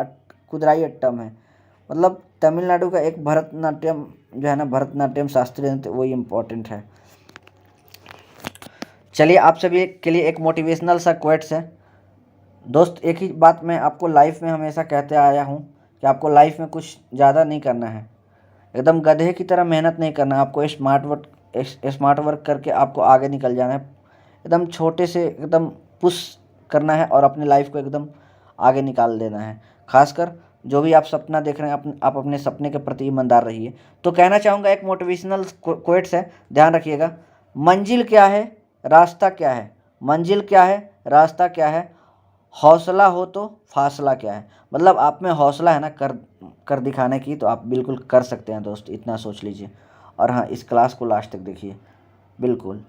कुदराई अट्टम है। मतलब तमिलनाडु का एक भरतनाट्यम जो है ना, भरतनाट्यम शास्त्रीय नृत्य, वो इम्पोर्टेंट है। चलिए आप सभी के लिए एक मोटिवेशनल सा क्वेट्स है दोस्त। एक ही बात मैं आपको लाइफ में हमेशा कहते आया हूँ कि आपको लाइफ में कुछ ज़्यादा नहीं करना है, एकदम गधे की तरह मेहनत नहीं करना है, आपको स्मार्ट वर्क करके आपको आगे निकल जाना है। एकदम छोटे से एकदम पुश करना है और अपनी लाइफ को एकदम आगे निकाल देना है। खासकर जो भी आप सपना देख रहे हैं, आप अपने सपने के प्रति ईमानदार रहिए। तो कहना चाहूँगा एक मोटिवेशनल क्वेट्स है, ध्यान रखिएगा। मंजिल क्या है? रास्ता क्या है? मंजिल क्या है? रास्ता क्या है? हौसला हो तो फासला क्या है? मतलब आप में हौसला है ना कर दिखाने की, तो आप बिल्कुल कर सकते हैं दोस्त, इतना सोच लीजिए। और हाँ, इस क्लास को लास्ट तक देखिए बिल्कुल।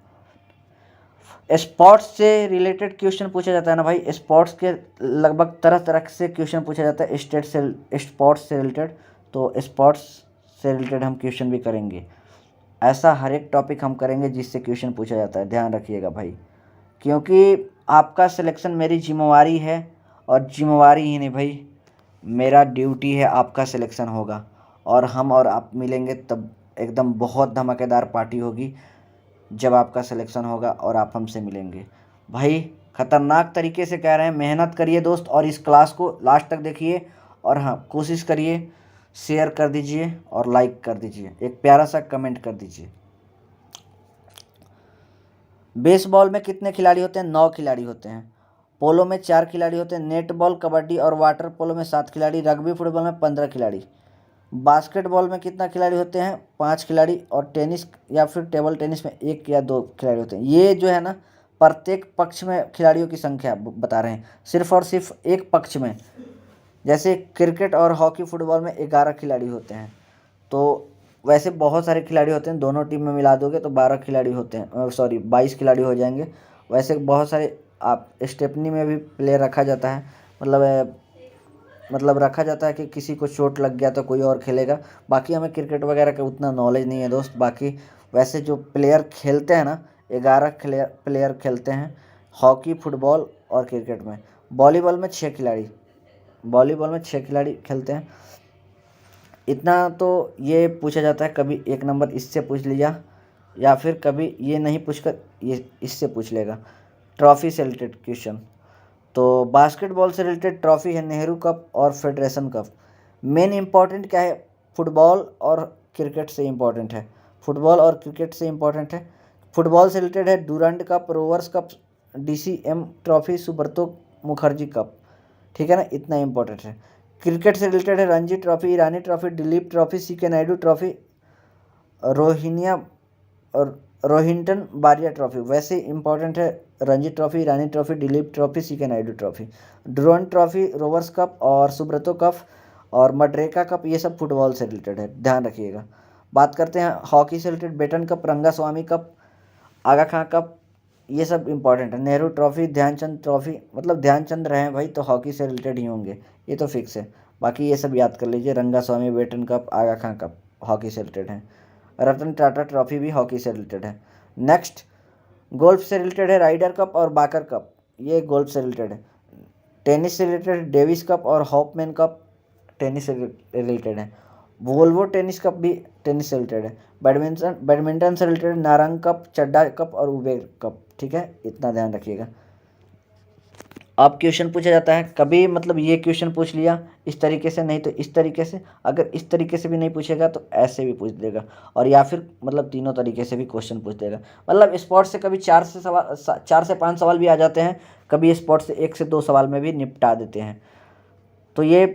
स्पोर्ट्स से रिलेटेड क्वेश्चन पूछा जाता है ना भाई, स्पोर्ट्स के लगभग तरह तरह से क्वेश्चन पूछा जाता है स्पोर्ट्स से रिलेटेड। तो स्पोर्ट्स से रिलेटेड हम क्वेश्चन भी करेंगे, ऐसा हर एक टॉपिक हम करेंगे जिससे क्वेश्चन पूछा जाता है, ध्यान रखिएगा भाई। क्योंकि आपका सिलेक्शन मेरी जिम्मेवारी है, और जिम्मेवारी ही नहीं भाई, मेरा ड्यूटी है, आपका सिलेक्शन होगा। और हम और आप मिलेंगे तब एकदम बहुत धमाकेदार पार्टी होगी जब आपका सिलेक्शन होगा और आप हमसे मिलेंगे। भाई ख़तरनाक तरीके से कह रहे हैं, मेहनत करिए दोस्त, और इस क्लास को लास्ट तक देखिए। और हाँ, कोशिश करिए शेयर कर दीजिए और लाइक कर दीजिए, एक प्यारा सा कमेंट कर दीजिए। बेसबॉल में कितने खिलाड़ी होते हैं? 9 खिलाड़ी होते हैं। पोलो में 4 खिलाड़ी होते हैं। नेटबॉल, कबड्डी और वाटर पोलो में 7 खिलाड़ी। रग्बी फुटबॉल में 15 खिलाड़ी। बास्केटबॉल में कितना खिलाड़ी होते हैं? 5 खिलाड़ी। और टेनिस या फिर टेबल टेनिस में 1 या 2 खिलाड़ी होते हैं। ये जो है ना, प्रत्येक पक्ष में खिलाड़ियों की संख्या बता रहे हैं, सिर्फ और सिर्फ एक पक्ष में। जैसे क्रिकेट और हॉकी फुटबॉल में 11 खिलाड़ी होते हैं। तो वैसे बहुत सारे खिलाड़ी होते हैं, दोनों टीम में मिला दोगे तो 12 खिलाड़ी होते हैं, सॉरी 22 खिलाड़ी हो जाएंगे। वैसे बहुत सारे आप स्टेपनी में भी प्लेयर रखा जाता है, मतलब रखा जाता है कि किसी को चोट लग गया तो कोई और खेलेगा। बाकी हमें क्रिकेट वगैरह का उतना नॉलेज नहीं है दोस्त। बाकी वैसे जो प्लेयर खेलते हैं ना, 11 प्लेयर खेलते हैं हॉकी, फुटबॉल और क्रिकेट में। वॉलीबॉल में 6 खिलाड़ी, वॉलीबॉल में 6 खिलाड़ी खेलते हैं। इतना तो ये पूछा जाता है, कभी 1 नंबर इससे पूछ लिया या फिर कभी ये नहीं पूछकर ये इससे पूछ लेगा। ट्रॉफी से रिलेटेड क्वेश्चन, तो बास्केटबॉल से रिलेटेड ट्रॉफी है नेहरू कप और फेडरेशन कप। मेन इम्पॉर्टेंट क्या है, फुटबॉल और क्रिकेट से इम्पॉर्टेंट है, फुटबॉल और क्रिकेट से इम्पॉर्टेंट है। फुटबॉल से रिलेटेड है Durand cup, Rovers cup, DCM trophy, Subroto Mukherjee cup. ठीक है ना, इतना इम्पोर्टेंट है। क्रिकेट से रिलेटेड है Ranji trophy, Irani trophy, Dilip trophy, CK Naidu trophy, रोहिनिया और रोहिंटन बारिया ट्रॉफी। वैसे इंपॉर्टेंट है Ranji trophy, Irani trophy, Dilip trophy, CK Naidu trophy. Durand trophy, Rovers cup और सुब्रतो कप और मड्रेका कप, ये सब फुटबॉल से रिलेटेड है, ध्यान रखिएगा। बात करते हैं हॉकी से related, Beighton cup, Rangaswamy cup, Aga Khan cup, ये सब इंपॉर्टेंट है। नेहरू ट्रॉफी, ध्यानचंद ट्रॉफी, मतलब ध्यानचंद रहे हैं भाई तो हॉकी से रिलेटेड ही होंगे, ये तो फिक्स है। बाकी ये सब याद कर लीजिए, Rangaswamy, batten cup, Aga Khan cup hockey से रिलेटेड है। रतन टाटा ट्रॉफी भी हॉकी से रिलेटेड है। नेक्स्ट गोल्फ से रिलेटेड है राइडर कप और बाकर कप, ये गोल्फ से रिलेटेड है। टेनिस से रिलेटेड डेविस कप और हॉपमैन कप, टेनिस से रिलेटेड है। वोल्वो टेनिस कप भी टेनिस से रिलेटेड है। बैडमिंटन से रिलेटेड नारंग कप, चड्डा कप और उबेर कप। ठीक है, इतना ध्यान रखिएगा। अब क्वेश्चन पूछा जाता है, कभी मतलब ये क्वेश्चन पूछ लिया इस तरीके से, नहीं तो इस तरीके से। अगर इस तरीके से भी नहीं पूछेगा तो ऐसे भी पूछ देगा, और या फिर मतलब तीनों तरीके से भी क्वेश्चन पूछ देगा। मतलब स्पॉट से कभी 4 से 5 सवाल भी आ जाते हैं, कभी स्पॉट से 1 से 2 सवाल में भी निपटा देते हैं। तो ये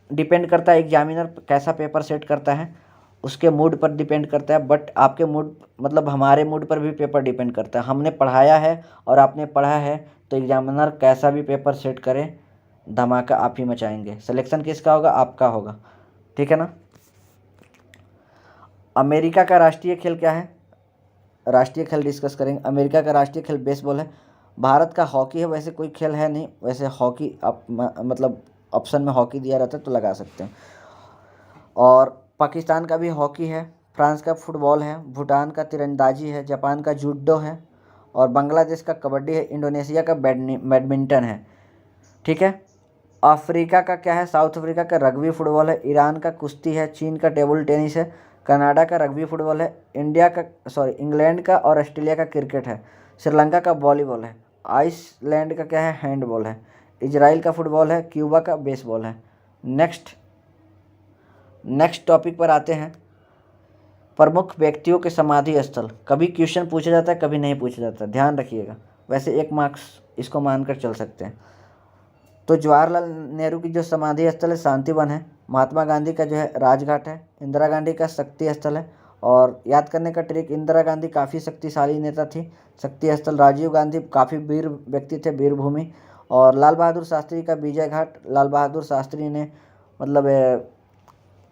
डिपेंड करता है एग्जामिनर कैसा पेपर सेट करता है, उसके मूड पर डिपेंड करता है। बट आपके मूड मतलब हमारे मूड पर भी पेपर डिपेंड करता है। हमने पढ़ाया है और आपने पढ़ा है, तो एग्जामिनर कैसा भी पेपर सेट करे, धमाका आप ही मचाएंगे। सिलेक्शन किसका होगा, आपका होगा। ठीक है ना। अमेरिका का राष्ट्रीय खेल क्या है, राष्ट्रीय खेल डिस्कस करेंगे। अमेरिका का राष्ट्रीय खेल बेसबॉल है। भारत का हॉकी है, वैसे कोई खेल है नहीं, वैसे हॉकी आप मतलब ऑप्शन में हॉकी दिया रहता है तो लगा सकते हैं। और पाकिस्तान का भी हॉकी है, फ्रांस का फुटबॉल है, भूटान का तीरंदाजी है, जापान का जूडो है और बांग्लादेश का कबड्डी है, इंडोनेशिया का बैडमिंटन है। ठीक है। अफ्रीका का क्या है, साउथ अफ्रीका का रग्बी फुटबॉल है, ईरान का कुश्ती है, चीन का टेबल टेनिस है, कनाडा का रग्बी फुटबॉल है, इंग्लैंड का और ऑस्ट्रेलिया का क्रिकेट है, श्रीलंका का वॉलीबॉल है, आइसलैंड का क्या है, हैंडबॉल है, इजराइल का फुटबॉल है, क्यूबा का बेसबॉल है। नेक्स्ट टॉपिक पर आते हैं, प्रमुख व्यक्तियों के समाधि स्थल। कभी क्वेश्चन पूछा जाता है, कभी नहीं पूछा जाता, ध्यान रखिएगा। वैसे 1 मार्क्स इसको मानकर चल सकते हैं। तो जवाहरलाल नेहरू की जो समाधि स्थल है शांतिवन है, महात्मा गांधी का जो है राजघाट है, इंदिरा गांधी का शक्ति स्थल है। और याद करने का ट्रिक, इंदिरा गांधी काफ़ी शक्तिशाली नेता थी, शक्ति स्थल। राजीव गांधी काफ़ी वीर व्यक्ति थे, वीरभूमि। और लाल बहादुर शास्त्री का विजय घाट, लाल बहादुर शास्त्री ने मतलब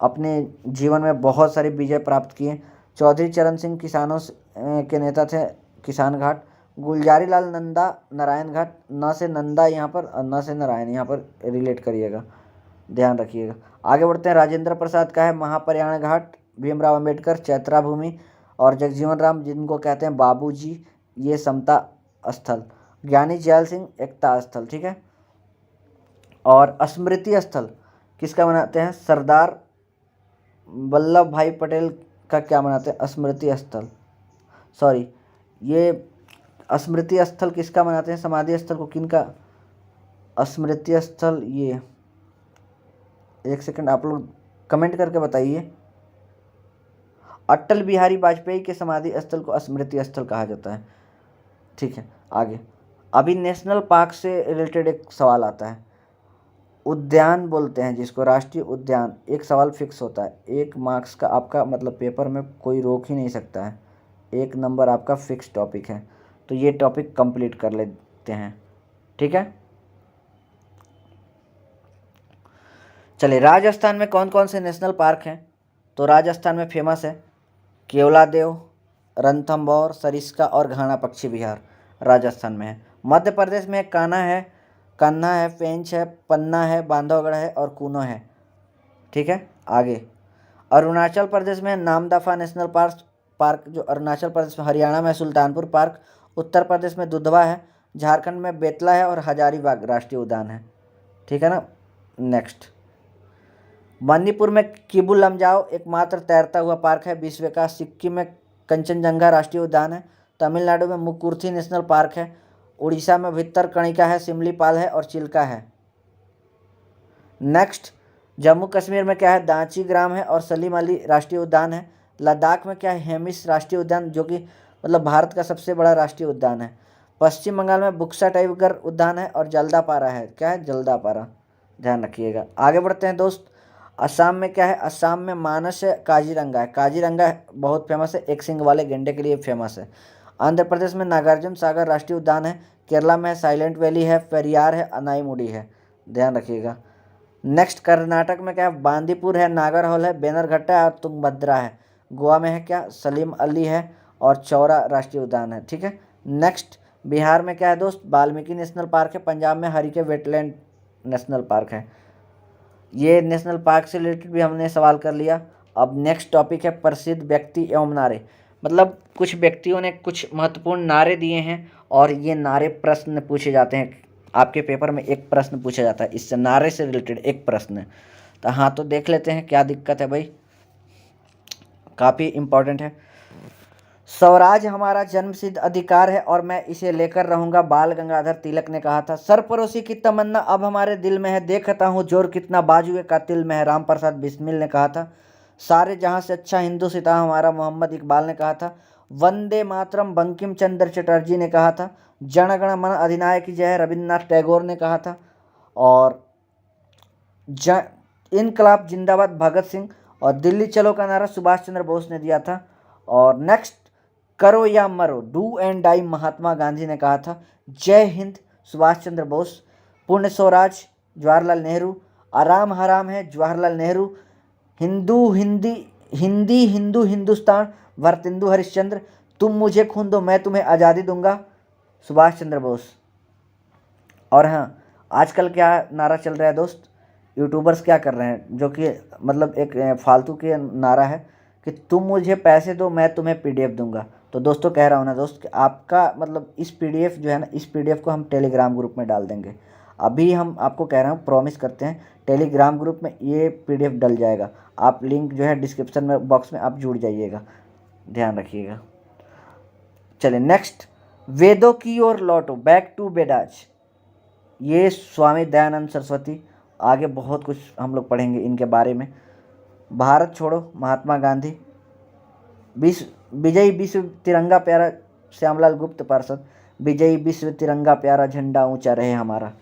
अपने जीवन में बहुत सारे विजय प्राप्त किए। चौधरी चरण सिंह किसानों के नेता थे, किसान घाट। गुलजारी लाल नंदा नारायण घाट, न से नंदा यहाँ पर और न से नारायण यहाँ पर रिलेट करिएगा, ध्यान रखिएगा। आगे बढ़ते हैं, राजेंद्र प्रसाद का है महाप्रयाण घाट, भीमराव अंबेडकर चैत्रा भूमि और जगजीवन राम जिनको कहते हैं बाबूजी, ये समता स्थल। ज्ञानी जैल सिंह एकता स्थल। ठीक है। और स्मृति स्थल किसका मनाते हैं, सरदार वल्लभ भाई पटेल का क्या मनाते हैं, स्मृति स्थल। सॉरी, ये स्मृति स्थल किसका मनाते हैं, समाधि स्थल को किनका, स्मृति स्थल। ये 1 सेकंड आप लोग कमेंट करके बताइए। अटल बिहारी वाजपेयी के समाधि स्थल को स्मृति स्थल कहा जाता है। ठीक है, आगे अभी नेशनल पार्क से रिलेटेड एक सवाल आता है, उद्यान बोलते हैं जिसको, राष्ट्रीय उद्यान। एक सवाल फिक्स होता है, 1 मार्क्स का आपका, मतलब पेपर में कोई रोक ही नहीं सकता है, 1 नंबर आपका फिक्स टॉपिक है। तो ये टॉपिक कंप्लीट कर लेते हैं। ठीक है, चलिए राजस्थान में कौन कौन से नेशनल पार्क हैं। तो राजस्थान में फेमस है केवलादेव, रणथंभौर, सरिस्का और घाना पक्षी विहार, राजस्थान में है। मध्य प्रदेश में कान्हा है, पेंच है, पन्ना है, बांधवगढ़ है और कूनो है। ठीक है, आगे अरुणाचल प्रदेश में नामदफा नेशनल पार्क जो अरुणाचल प्रदेश में, हरियाणा में सुल्तानपुर पार्क, उत्तर प्रदेश में दुधवा है, झारखंड में बेतला है और हजारीबाग राष्ट्रीय उद्यान है। ठीक है ना। नेक्स्ट, मणिपुर में किबू लमजाओ एकमात्र तैरता हुआ पार्क है, विश्व का। सिक्किम में कंचनजंगा राष्ट्रीय उद्यान है, तमिलनाडु में मुकुर्थी नेशनल पार्क है, उड़ीसा में भितरकणिका है, सिमलीपाल है और चिल्का है। नेक्स्ट, जम्मू कश्मीर में क्या है, दांची ग्राम है और सलीम अली राष्ट्रीय उद्यान है। लद्दाख में क्या है, हेमिस राष्ट्रीय उद्यान जो कि मतलब भारत का सबसे बड़ा राष्ट्रीय उद्यान है। पश्चिम बंगाल में बुक्सा टाइगर उद्यान है और जल्दापारा है। क्या है, जल्दापारा, ध्यान रखिएगा। आगे बढ़ते हैं दोस्त। असम में क्या है, असम में मानस है, काजीरंगा है। काजीरंगा बहुत फेमस है, एक सिंग वाले गेंडे के लिए फेमस है। आंध्र प्रदेश में नागार्जुन सागर राष्ट्रीय उद्यान है। केरला में साइलेंट वैली है, पेरियार है, अनाईमुडी है, ध्यान रखिएगा। नेक्स्ट, कर्नाटक में क्या है, बांदीपुर है, नागरहोल है, बेनरघट्टा है और तुंगभद्रा है। गोवा में है क्या, सलीम अली है और चौरा राष्ट्रीय उद्यान है। ठीक है। नेक्स्ट, बिहार में क्या है दोस्त, वाल्मीकि नेशनल पार्क है। पंजाब में हरिके वेटलैंड नेशनल पार्क है। ये नेशनल पार्क से रिलेटेड भी हमने सवाल कर लिया। अब नेक्स्ट टॉपिक है प्रसिद्ध व्यक्ति एवं नारे। मतलब कुछ व्यक्तियों ने कुछ महत्वपूर्ण नारे दिए हैं और ये नारे प्रश्न पूछे जाते हैं आपके पेपर में। एक प्रश्न पूछा जाता है इससे, नारे से रिलेटेड एक प्रश्न। तो हाँ, तो देख लेते हैं क्या दिक्कत है भाई, काफ़ी इम्पोर्टेंट है। स्वराज हमारा जन्मसिद्ध अधिकार है और मैं इसे लेकर रहूंगा, बाल गंगाधर तिलक ने कहा था। सरपरोशी की तमन्ना अब हमारे दिल में है, देखता हूँ जोर कितना बाजुए का तिल में है, राम प्रसाद बिस्मिल ने कहा था। सारे जहां से अच्छा हिंदू सिता हमारा, मोहम्मद इकबाल ने कहा था। वंदे मातरम बंकिम चंद्र चटर्जी ने कहा था। जनगण मन अधिनायक की जय रविन्द्रनाथ टैगोर ने कहा था। और इनकलाब जिंदाबाद भगत सिंह, और दिल्ली चलो का नारा सुभाष चंद्र बोस ने दिया था। और नेक्स्ट, करो या मरो, do and die, Mahatma Gandhi ने कहा था। जय हिंद, सुभाष चंद्र बोस। पूर्ण स्वराज, जवाहरलाल नेहरू। आराम हराम है, जवाहरलाल नेहरू। हिंदी हिंदू हिंदुस्तान, भारतेंदु हरिश्चंद्र। तुम मुझे खून दो मैं तुम्हें आज़ादी दूंगा, सुभाष चंद्र बोस। और हाँ, आजकल क्या नारा चल रहा है दोस्त, यूट्यूबर्स क्या कर रहे हैं, जो कि मतलब एक फालतू के नारा है कि तुम मुझे पैसे दो मैं तुम्हें पीडीएफ दूंगा। तो दोस्तों कह रहा हूँ ना दोस्त कि आपका मतलब इस पीडीएफ जो है ना, इस पीडीएफ को हम टेलीग्राम ग्रुप में डाल देंगे। अभी हम आपको कह रहे हैं, प्रॉमिस करते हैं, टेलीग्राम ग्रुप में ये पीडीएफ डल जाएगा। आप लिंक जो है डिस्क्रिप्शन में बॉक्स में आप जुड़ जाइएगा, ध्यान रखिएगा। चलिए नेक्स्ट, वेदों की ओर लौटो, बैक टू वेदास। ये स्वामी दयानंद सरस्वती। आगे बहुत कुछ हम लोग पढ़ेंगे इनके बारे में। भारत छोड़ो, महात्मा गांधी। विजयी विश्व तिरंगा प्यारा, श्यामलाल गुप्त पार्षद। विजयी विश्व तिरंगा प्यारा, झंडा ऊंचा रहे हमारा।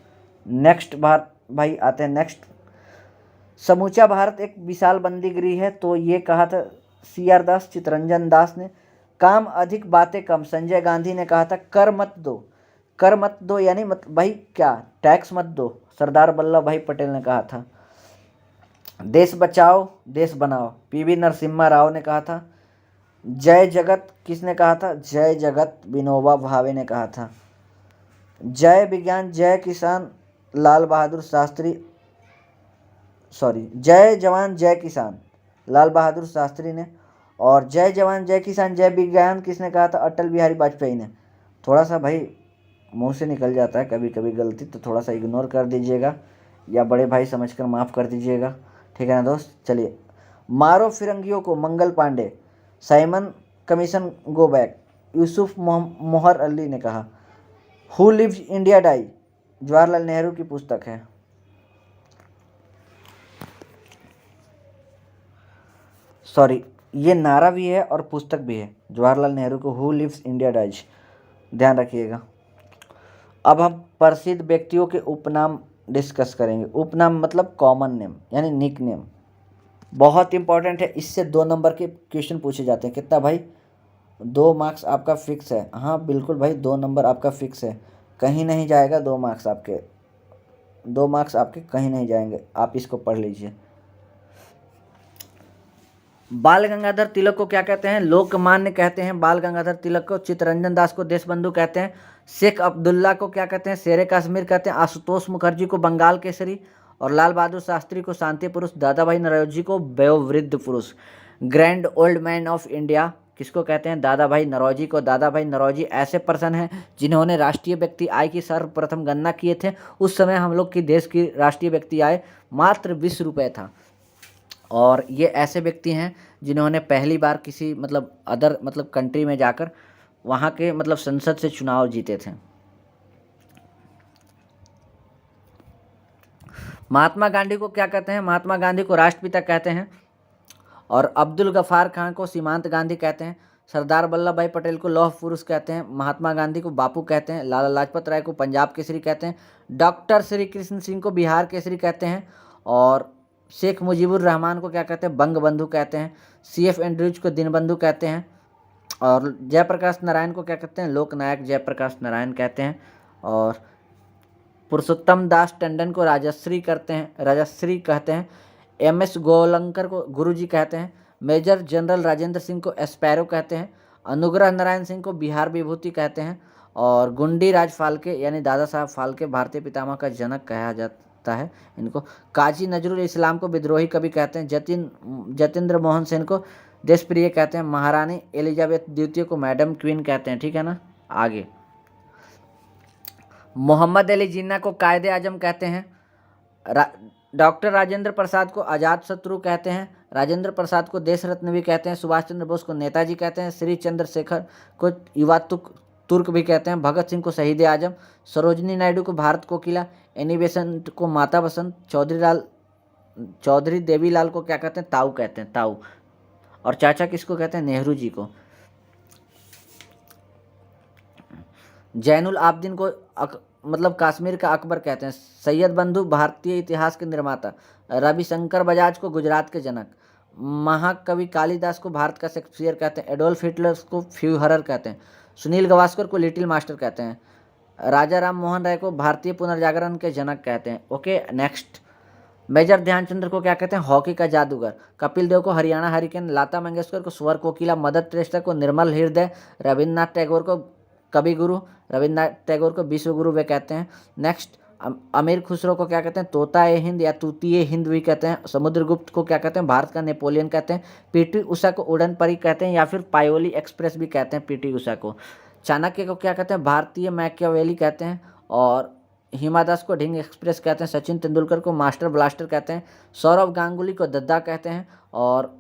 नेक्स्ट भारत भाई आते हैं नेक्स्ट, समूचा भारत एक विशाल बंदी गृह है। तो ये कहा था CR दास, चितरंजन दास ने। काम अधिक बातें कम, संजय गांधी ने कहा था। कर मत दो, कर मत दो यानी मत भाई क्या, टैक्स मत दो, सरदार वल्लभ भाई पटेल ने कहा था। देश बचाओ देश बनाओ, PV नरसिम्हा राव ने कहा था। जय जगत किसने कहा था, जय जगत विनोबा भावे ने कहा था। जय विज्ञान जय किसान, लाल बहादुर शास्त्री, जय जवान जय किसान, लाल बहादुर शास्त्री ने। और जय जवान जय किसान जय विज्ञान किसने कहा था, अटल बिहारी वाजपेयी ने। थोड़ा सा भाई मुंह से निकल जाता है कभी कभी गलती, तो थोड़ा सा इग्नोर कर दीजिएगा या बड़े भाई समझकर माफ़ कर दीजिएगा, ठीक है ना दोस्त। चलिए, मारो फिरंगियों को, Mangal Pandey. Simon commission go back, Yusuf Meher Ali ने कहा। Who lives India die, Jawaharlal Nehru की पुस्तक है। सॉरी, ये नारा भी है और पुस्तक भी है, जवाहरलाल नेहरू को हु लिव्स इंडिया डाइज, ध्यान रखिएगा। अब हम प्रसिद्ध व्यक्तियों के उपनाम डिस्कस करेंगे। उपनाम मतलब कॉमन नेम यानी निक नेम, बहुत इंपॉर्टेंट है। इससे 2 नंबर के क्वेश्चन पूछे जाते हैं। कितना भाई, 2 मार्क्स आपका फिक्स है। हाँ बिल्कुल भाई, 2 नंबर आपका फिक्स है, कहीं नहीं जाएगा। 2 मार्क्स आपके, 2 मार्क्स आपके कहीं नहीं जाएंगे। आप इसको पढ़ लीजिए। बाल गंगाधर तिलक को क्या कहते हैं? लोकमान्य कहते हैं बाल गंगाधर तिलक को। चित्तरंजन दास को देशबंधु कहते हैं। शेख अब्दुल्ला को क्या कहते हैं? शेरे कश्मीर कहते हैं। आशुतोष मुखर्जी को बंगाल केसरी, और लाल बहादुर शास्त्री को शांति पुरुष। दादा भाई नौरोजी को वयोवृद्ध पुरुष। Grand old man of India किसको कहते हैं? दादा भाई नौरोजी को। दादा भाई नौरोजी ऐसे पर्सन हैं जिन्होंने राष्ट्रीय व्यक्ति आय की सर्वप्रथम गणना किए थे। उस समय हम लोग की देश की राष्ट्रीय व्यक्ति आय मात्र 20 रुपये था, और ये ऐसे व्यक्ति हैं जिन्होंने पहली बार किसी अदर कंट्री में जाकर वहाँ के संसद से चुनाव जीते थे। महात्मा गांधी को क्या कहते हैं? महात्मा गांधी को राष्ट्रपिता कहते हैं, और अब्दुल गफार खान को सीमांत गांधी कहते हैं। सरदार वल्लभ भाई पटेल को लौह पुरुष कहते हैं। महात्मा गांधी को बापू कहते हैं। लाला लाजपत राय को पंजाब केसरी कहते हैं। डॉक्टर श्री कृष्ण सिंह को बिहार केसरी कहते हैं, और शेख मुजीबुर रहमान को क्या कहते हैं? बंग बंधु कहते हैं। CF एंड्रूज को दीनबंधु कहते हैं, और जयप्रकाश नारायण को क्या कहते हैं? लोकनायक जयप्रकाश नारायण कहते हैं, और पुरुषोत्तम दास टंडन को राजश्री कहते हैं। MS गोलंकर को गुरुजी कहते हैं। मेजर जनरल राजेंद्र सिंह को एस्पैरो कहते हैं। अनुग्रह नारायण सिंह को बिहार विभूति कहते हैं, और गुंडी राज फाल्के यानी दादा साहब फाल्के भारतीय पितामह का जनक कहा जाता है इनको। काजी नजरुल इस्लाम को विद्रोही कवि कहते हैं। जतिंद्र मोहन सेन को देशप्रिय कहते हैं। महारानी एलिजाबेथ द्वितीय को मैडम क्वीन कहते हैं। ठीक है ना। आगे, मोहम्मद अली जिन्ना को कायदे आजम कहते हैं। डॉक्टर राजेंद्र प्रसाद को आजाद शत्रु कहते हैं। राजेंद्र प्रसाद को देश रत्न भी कहते हैं। सुभाष चंद्र बोस को नेताजी कहते हैं। श्री चंद्रशेखर को युवा तुर्क भी कहते हैं। भगत सिंह को शहीद आजम। सरोजनी नायडू को भारत कोकिला। एनी बेसेंट को माता बसंत। चौधरी देवीलाल को क्या कहते हैं? ताऊ कहते हैं, ताऊ। और चाचा किसको कहते हैं? नेहरू जी को। जैनुल आबदीन को कश्मीर का अकबर कहते हैं। सैयद बंधु भारतीय इतिहास के निर्माता। रविशंकर बजाज को गुजरात के जनक। महाकवि कालिदास को भारत का शेक्सपियर कहते हैं। एडोल्फ हिटलर को फ्यूहरर कहते हैं। सुनील गावस्कर को लिटिल मास्टर कहते हैं। राजा राम मोहन राय को भारतीय पुनर्जागरण के जनक कहते हैं। ओके, नेक्स्ट, मेजर ध्यानचंद्र को क्या कहते हैं? हॉकी का जादूगर। कपिल देव को हरियाणा हरिकेन। लता मंगेशकर को स्वर कोकिला। मदर टेरेसा को निर्मल हृदय। रविन्द्रनाथ टैगोर को कवि गुरु। रविन्द्रनाथ टैगोर को विश्व गुरु वे कहते हैं। नेक्स्ट, अमीर खुसरो को क्या कहते हैं? तोता ए हिंद या तूती हिंद भी कहते हैं। समुद्रगुप्त को क्या कहते हैं? भारत का नेपोलियन कहते हैं। PT उषा को उड़न परी कहते हैं, या फिर पायोली एक्सप्रेस भी कहते हैं PT उषा को। चाणक्य को क्या कहते हैं? भारतीय मैकियावेली कहते हैं, और हिमा दास को ढिंग एक्सप्रेस कहते हैं। सचिन तेंदुलकर को मास्टर ब्लास्टर कहते हैं। सौरव गांगुली को दद्दा कहते हैं, और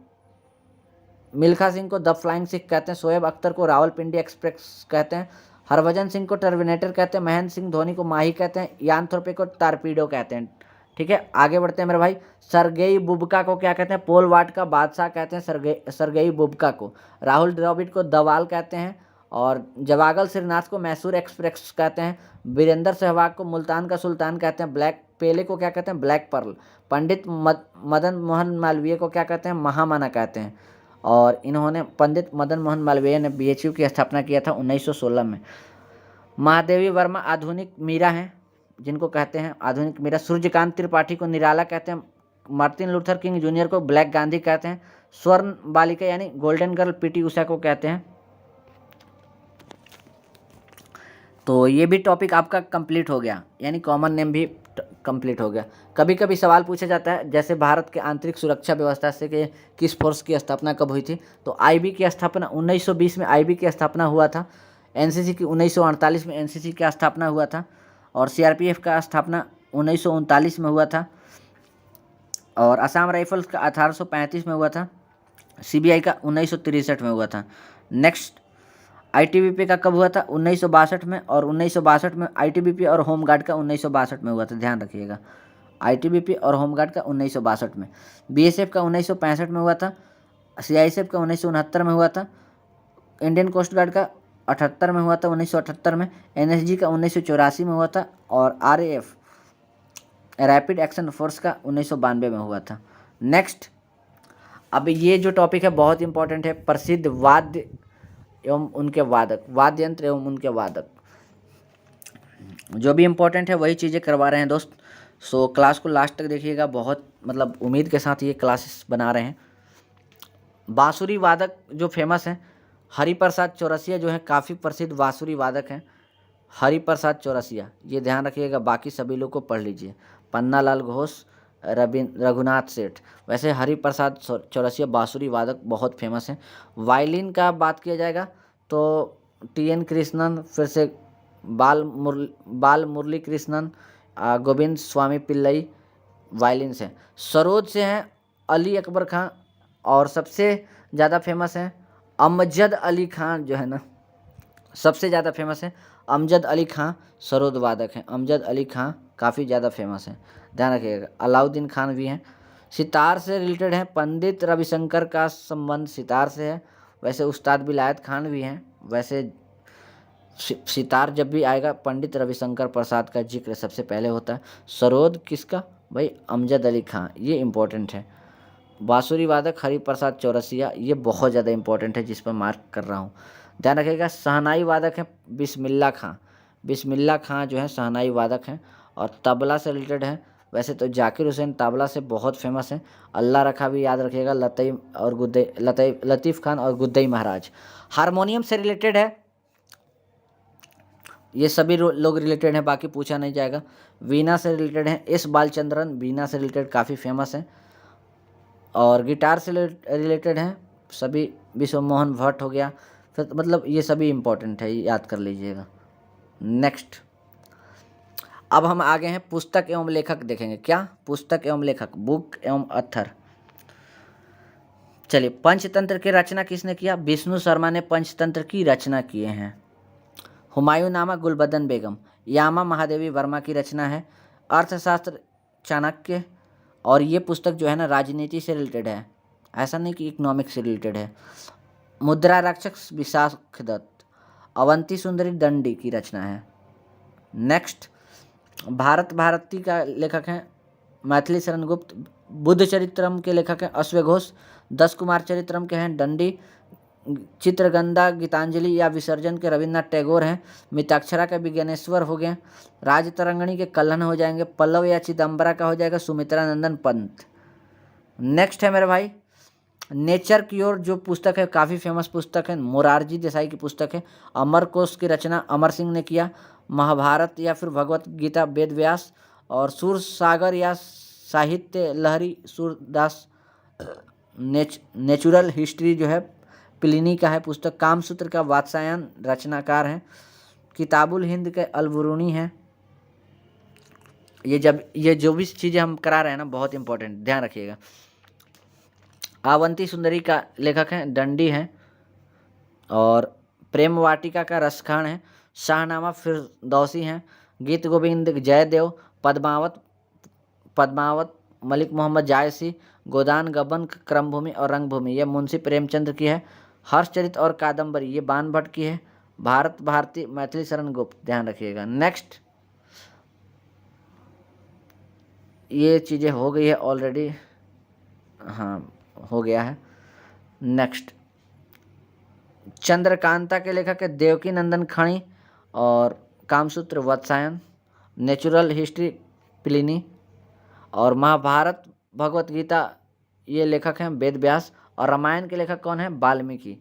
मिल्खा सिंह को द फ्लाइंग सिख कहते हैं। शोएब अख्तर को रावलपिंडी एक्सप्रेस कहते हैं। हरभजन सिंह को टर्मिनेटर कहते हैं। महेंद्र सिंह धोनी को माही कहते हैं। यान थोरपे को टारपीडो कहते हैं। ठीक है, आगे बढ़ते हैं मेरे भाई। सरगेई बुबका को क्या कहते हैं? पोल वाट का बादशाह कहते हैं सरगेई बुबका को। राहुल द्रविड़ को दवाल कहते हैं, और जवागल श्रीनाथ को मैसूर एक्सप्रेस कहते हैं। वीरेंद्र सहवाग को मुल्तान का सुल्तान कहते हैं। ब्लैक पेले को क्या कहते हैं? Black pearl. पंडित मदन मोहन मालवीय को क्या कहते हैं? महामना कहते हैं, और इन्होंने पंडित मदन मोहन मालवीय ने BHU की स्थापना किया था 1916 में। महादेवी वर्मा आधुनिक मीरा हैं, जिनको कहते हैं आधुनिक मीरा। सूर्यकांत त्रिपाठी को निराला कहते हैं। मार्टिन लूथर किंग जूनियर को ब्लैक गांधी कहते हैं। स्वर्ण बालिका यानी गोल्डन गर्ल PT उषा को कहते हैं। तो ये भी टॉपिक आपका कंप्लीट हो गया, यानी कॉमन नेम भी कंप्लीट हो गया। कभी कभी सवाल पूछा जाता है, जैसे भारत के आंतरिक सुरक्षा व्यवस्था से कि किस फोर्स की स्थापना कब हुई थी? तो IB की स्थापना 1920 में IB की स्थापना हुआ था। NCC की 1948 में NCC की स्थापना हुआ था, और CRPF का स्थापना 1939 में हुआ था, और असम राइफल्स का 1835 में हुआ था। CBI का 1963 में हुआ था। नेक्स्ट, ITBP का कब हुआ था? 1962 में, और 1962 में ITBP और होमगार्ड का 1962 में हुआ था, ध्यान रखिएगा। ITBP और होमगार्ड का 1962 में। BSF का 1965 में हुआ था। CISF का 1969 में हुआ था। इंडियन कोस्ट गार्ड का 78 में हुआ था, 1978 में। NSG का 1984 में हुआ था, और RAF रैपिड एक्शन फोर्स का 1992 में हुआ था। नेक्स्ट, अब ये जो टॉपिक है बहुत इंपॉर्टेंट है। प्रसिद्ध वाद्य एवं उनके वादक, वाद्य यंत्र एवं उनके वादक, जो भी इम्पोर्टेंट है वही चीज़ें करवा रहे हैं दोस्त। सो क्लास को लास्ट तक देखिएगा, बहुत उम्मीद के साथ ये क्लासेस बना रहे हैं। बांसुरी वादक जो फेमस हैं, हरिप्रसाद चौरसिया जो है काफ़ी प्रसिद्ध बांसुरी वादक हैं, हरिप्रसाद चौरसिया, ये ध्यान रखिएगा। बाकी सभी लोग को पढ़ लीजिए। पन्नालाल घोष, रघुनाथ सेठ। वैसे हरिप्रसाद चौरसिया बांसुरी वादक बहुत फेमस हैं। वायलिन का बात किया जाएगा तो TN कृष्णन, फिर से बाल मुरली कृष्णन, गोविंद स्वामी पिल्लई वायलिन से। सरोद से हैं अली अकबर खां, और सबसे ज़्यादा फेमस हैं अमजद अली खां, जो है ना सबसे ज़्यादा फेमस है अमजद अली खां, सरोद वादक हैं। अमजद अली खां काफ़ी ज़्यादा फेमस हैं, ध्यान रखिएगा। अलाउद्दीन खान भी हैं। सितार से रिलेटेड हैं, पंडित रविशंकर का संबंध सितार से है। वैसे उस्ताद विलायत खान भी हैं। वैसे सितार जब भी आएगा पंडित रविशंकर प्रसाद का जिक्र सबसे पहले होता है। सरोद किसका भाई? अमजद अली खां, ये इम्पोर्टेंट है। बांसुरी वादक हरिप्रसाद चौरसिया, ये बहुत ज़्यादा इंपॉर्टेंट है, जिस पर मार्क कर रहा हूँ, ध्यान रखिएगा। शहनाई वादक है बिस्मिल्ला खां। बिस्मिल्ला खां जो है शहनाई वादक हैं। और तबला से रिलेटेड है, वैसे तो जाकिर हुसैन तबला से बहुत फेमस है। अल्लाह रखा भी याद रखिएगा, लतीफ़ खान और गुद्दई महाराज। हारमोनियम से रिलेटेड है, ये सभी लोग रिलेटेड हैं, बाकी पूछा नहीं जाएगा। वीणा से रिलेटेड है S बालचंद्रन, वीणा से रिलेटेड काफ़ी फेमस हैं। और गिटार से रिलेटेड हैं सभी, विश्व मोहन भट्ट हो गया। फिर मतलब ये सभी इम्पोर्टेंट है, याद कर लीजिएगा। नेक्स्ट, अब हम आगे हैं पुस्तक एवं लेखक देखेंगे। क्या? पुस्तक एवं लेखक, बुक एवं अथर। चलिए, पंचतंत्र की रचना किसने किया? विष्णु शर्मा ने पंचतंत्र की रचना किए हैं। हुमायूं नामा गुलबदन बेगम, यामा महादेवी वर्मा की रचना है। अर्थशास्त्र चाणक्य, और ये पुस्तक जो है ना राजनीति से रिलेटेड है, ऐसा नहीं कि इकोनॉमिक्स से रिलेटेड है। मुद्रा रक्षक विशाख दत्त, अवंती सुंदरी दंडी की रचना है। नेक्स्ट, भारत भारती का लेखक हैं मैथिली शरण गुप्त। बुद्ध चरित्रम के लेखक हैं अश्व घोष। 10 कुमार चरित्रम के हैं दंडी। चित्रगंधा गीतांजलि या विसर्जन के रविन्द्रनाथ टैगोर हैं। मिताक्षरा के विज्ञानेश्वर हो गए। राजतरंगिणी के कल्हण हो जाएंगे। पल्लव या चिदम्बरा का हो जाएगा सुमित्रा नंदन पंत। नेक्स्ट है मेरे भाई नेचर की ओर, जो पुस्तक है काफ़ी फेमस पुस्तक है, मोरारजी देसाई की पुस्तक है। अमर कोश की रचना अमर सिंह ने किया। महाभारत या फिर भगवत गीता वेद व्यास। और सूर सागर या साहित्य लहरी सूरदास। नेचुरल हिस्ट्री जो है प्लिनी का है पुस्तक। कामसूत्र का वात्सायन रचनाकार हैं। किताबुल हिंद के अलबरूनी हैं। ये जो भी चीज़ें हम करा रहे हैं ना बहुत इंपॉर्टेंट, ध्यान रखिएगा। अवंती सुंदरी का लेखक हैं दंडी हैं। और प्रेम वाटिका का रसखान है। शाहनामा फिरदौसी हैं। गीत गोविंद जयदेव। पद्मावत मलिक मोहम्मद जायसी। गोदान गबन क्रमभूमि और रंगभूमि ये मुंशी प्रेमचंद्र की है। हर्षचरित और कादम्बरी ये बाण भट्ट की है। भारत भारती मैथिली शरण गुप्त, ध्यान रखिएगा। नेक्स्ट, ये चीज़ें हो गई है ऑलरेडी, हाँ हो गया है। नेक्स्ट, चंद्रकांता के लेखक है देवकी नंदन खणी। और Kamasutra Vatsyayan. Natural history Pliny. और महाभारत भगवत गीता ये लेखक हैं वेद व्यास। और रामायण के लेखक कौन है? वाल्मीकि।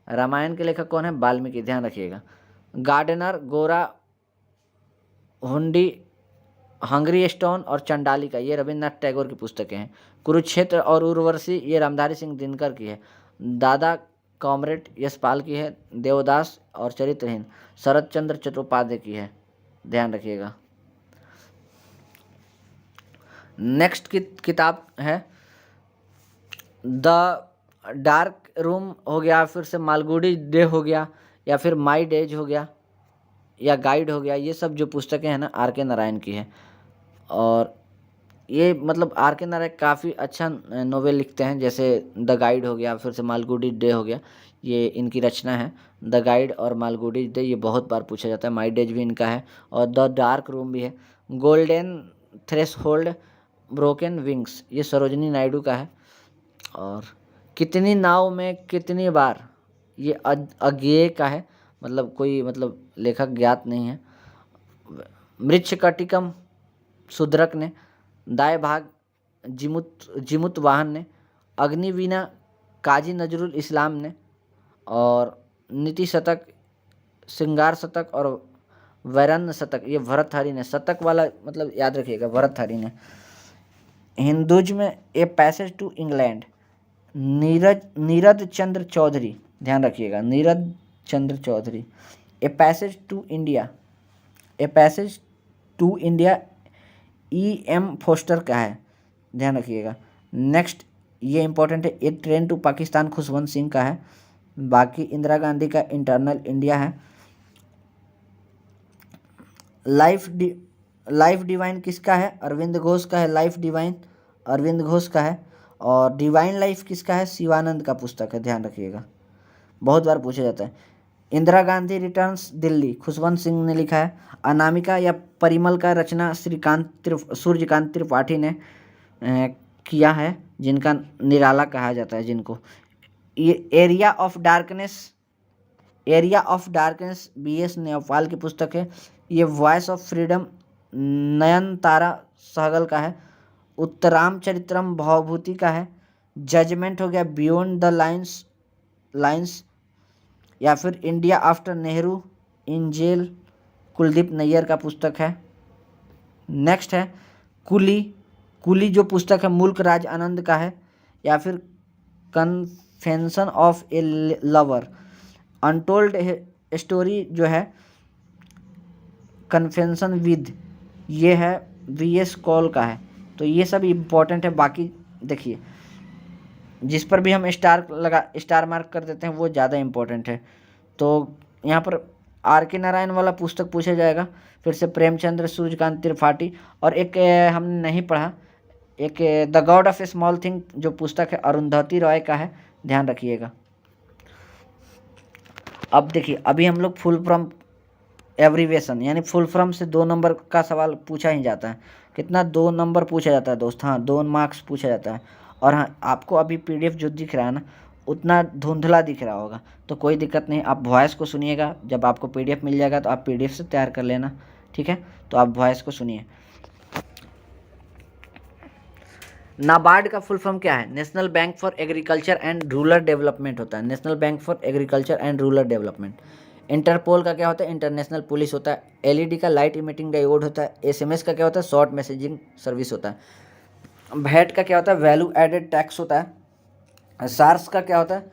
रामायण के लेखक कौन है? वाल्मीकि, ध्यान रखिएगा। गार्डनर, गोरा, हुंडी, हंगरी स्टोन और चंडालिका ये रविन्द्रनाथ टैगोर की पुस्तकें हैं। कुरुक्षेत्र और उर्वशी ये रामधारी सिंह दिनकर की है। दादा कॉमरेड यशपाल की है। देवदास और चरित्रहीन शरद चंद्र चट्टोपाध्याय की है, ध्यान रखिएगा। नेक्स्ट किताब है द डार्क रूम हो गया, फिर से मालगुडी डे हो गया, या फिर माई डेज हो गया, या गाइड हो गया। ये सब जो पुस्तकें हैं ना R.K. नारायण की है। और ये मतलब R.K. नारायण काफ़ी अच्छा नोवेल लिखते हैं, जैसे द गाइड हो गया, फिर से मालगुडी डे हो गया, ये इनकी रचना है। द गाइड और मालगुडी डे ये बहुत बार पूछा जाता है। माई डेज भी इनका है। और द डार्क रूम भी है। गोल्डन थ्रेशोल्ड, ब्रोकन विंग्स ये सरोजनी नायडू का है। और कितनी नाव में कितनी बार ये अज्ञेय का है, मतलब कोई मतलब लेखक ज्ञात नहीं है। मृच्छकटिकम शूद्रक ने। दाय भाग जिमुत वाहन ने। अग्निवीणा काजी नजरुल इस्लाम ने, और नीति शतक, श्रृंगार शतक और वैरण्य शतक ये भरतहरि ने, शतक वाला मतलब याद रखिएगा भरतहरि ने। हिंदुज में a passage to England, Nirad Chandra Chaudhuri, ध्यान रखिएगा Nirad Chandra Chaudhuri. A passage to India, a passage to India E.M. Forster का है, ध्यान रखिएगा। नेक्स्ट ये इंपॉर्टेंट है, a train to Pakistan Khushwant Singh का है। बाकी इंदिरा गांधी का इंटरनल इंडिया है। लाइफ डिवाइन किसका है? अरविंद घोष का है। लाइफ डिवाइन अरविंद घोष का है। और डिवाइन लाइफ किसका है? शिवानंद का पुस्तक है, ध्यान रखिएगा, बहुत बार पूछा जाता है। इंदिरा गांधी रिटर्न्स दिल्ली खुशवंत सिंह ने लिखा है। अनामिका या परिमल का रचना सूर्यकांत त्रिपाठी ने किया है, जिनका निराला कहा जाता है जिनको। ये एरिया ऑफ डार्कनेस B.S. न्यौपाल की पुस्तक है। ये voice of freedom Nayantara Sahgal का है। उत्तराम चरित्रम भवभूति का है। जजमेंट हो गया बियॉन्ड द लाइन्स या फिर India after Nehru in jail Kuldip Nayar का पुस्तक है। नेक्स्ट है कुली जो पुस्तक है मुल्क राज आनंद का है। या फिर confession of a lover, untold story जो है कन्फेंशन विद, ये है V.S. कॉल का है। तो ये सब इम्पोर्टेंट है। बाकी देखिए जिस पर भी हम स्टार मार्क कर देते हैं वो ज़्यादा इम्पोर्टेंट है। तो यहाँ पर R.K. नारायण वाला पुस्तक पूछा जाएगा, फिर से प्रेमचंद्र, सूर्यकांत त्रिपाठी, और एक हमने नहीं पढ़ा, एक the God of A small thing जो पुस्तक है अरुंधति रॉय का है, ध्यान रखिएगा। अब देखिए अभी हम लोग फुल फॉर्म एब्रीविएशन यानी फुल फॉर्म से 2 नंबर का सवाल पूछा ही जाता है। कितना? 2 नंबर पूछा जाता है दोस्त, हाँ 2 मार्क्स पूछा जाता है। और हाँ आपको अभी PDF जो दिख रहा है ना उतना धुंधला दिख रहा होगा, तो कोई दिक्कत नहीं, आप वॉइस को सुनिएगा। जब आपको PDF मिल जाएगा तो आप PDF से तैयार कर लेना, ठीक है। तो आप वॉइस को सुनिए। नाबार्ड का फुल फॉर्म क्या है? National bank for agriculture and rural development होता है, national bank for agriculture and rural development. Interpol का क्या होता है? इंटरनेशनल पुलिस होता है। LED का लाइट इमिटिंग डायोड होता है। SMS का क्या होता है? शॉर्ट मैसेजिंग सर्विस होता है। VAT का क्या होता है? वैल्यू एडेड टैक्स होता है। SARS का क्या होता है?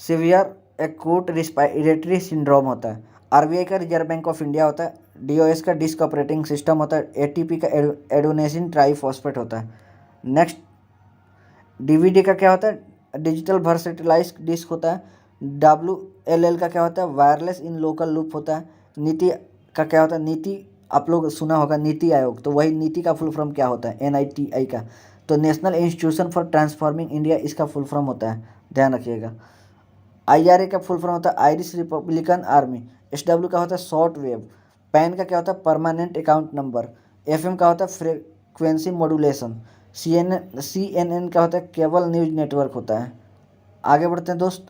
सीवियर एक्यूट रेस्पिरेटरी सिंड्रोम होता है। RBI का रिजर्व बैंक ऑफ इंडिया होता है। DOS का डिस्क ऑपरेटिंग सिस्टम होता है। ATP का एडोनेसिन ट्राइफॉस्फेट होता है। नेक्स्ट DVD का क्या होता है? डिजिटल वर्सेटाइल डिस्क होता है। WLL का क्या होता है? वायरलेस इन लोकल लूप होता है। नीति का क्या होता है? नीति आप लोग सुना होगा नीति आयोग, तो वही नीति का फुल फॉर्म क्या होता है? NITI का। तो national institution for transforming India इसका फुल फॉर्म होता है, ध्यान रखिएगा। IRA का फुल फॉर्म होता है आयरिश रिपब्लिकन आर्मी। SW का होता है शॉर्ट वेव। पैन का क्या होता है? Permanent account number. FM का होता है फ्रीक्वेंसी मॉड्यूलेशन। CNN का होता है केबल न्यूज नेटवर्क होता है। आगे बढ़ते हैं दोस्त।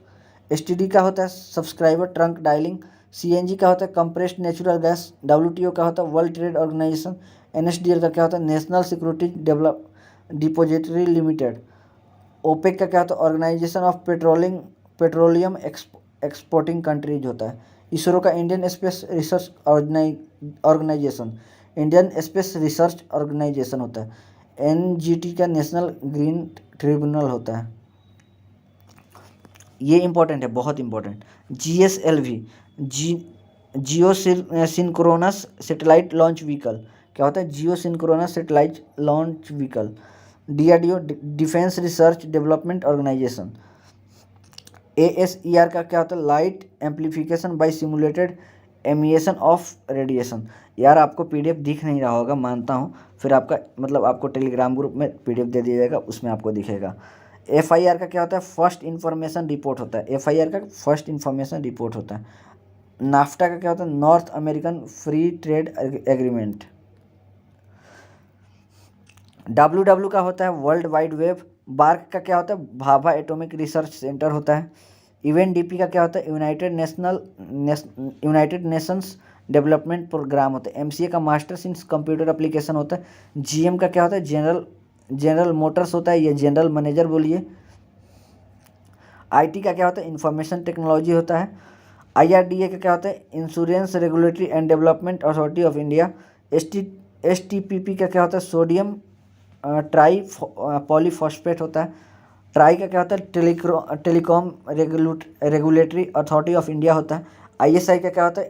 STD का होता है सब्सक्राइबर ट्रंक डायलिंग। CNG का होता है कंप्रेस्ड नेचुरल गैस। WTO का होता है वर्ल्ड ट्रेड ऑर्गेनाइजेशन। NSDL का क्या होता है? National security depository limited. OPEC का क्या होता है? Organisation of petroleum exporting countries होता है। इसरो का Indian space research organisation, Indian space research organisation होता है। NGT का नेशनल ग्रीन ट्रिब्यूनल होता है। ये इंपॉर्टेंट है, बहुत important. GSLV geosynchronous satellite launch vehicle क्या होता है? Geosynchronous satellite launch vehicle. DRDO defence research development organisation. ASER का क्या होता है? Light amplification by simulated emission of radiation. यार आपको PDF दिख नहीं रहा होगा, मानता हूँ, फिर आपका मतलब आपको टेलीग्राम ग्रुप में PDF दे दिया जाएगा, उसमें आपको दिखेगा। FIR का क्या होता है? फर्स्ट इन्फॉर्मेशन रिपोर्ट होता है। FIR का फर्स्ट इन्फॉर्मेशन रिपोर्ट होता है। नाफ्टा का क्या होता है? North American free trade agreement. WW का होता है वर्ल्ड वाइड वेब। बार्क का क्या होता है? भाभा एटॉमिक रिसर्च सेंटर होता है। UNDP का क्या होता है? यूनाइटेड नेशंस डेवलपमेंट प्रोग्राम होता है। MCA का मास्टर्स इन कंप्यूटर एप्लीकेशन होता है। GM का क्या होता है? जनरल मोटर्स होता है, ये जनरल मैनेजर बोलिए। आईटी का क्या होता है, इंफॉर्मेशन टेक्नोलॉजी होता है। आईआरडीए का क्या होता है, insurance regulatory and development authority of India. STPP का क्या होता है, सोडियम ट्राई पॉलीफॉस्फेट होता है। ट्राई का क्या होता है, telecom regulatory authority of India होता है। आईएसआई का क्या होता है,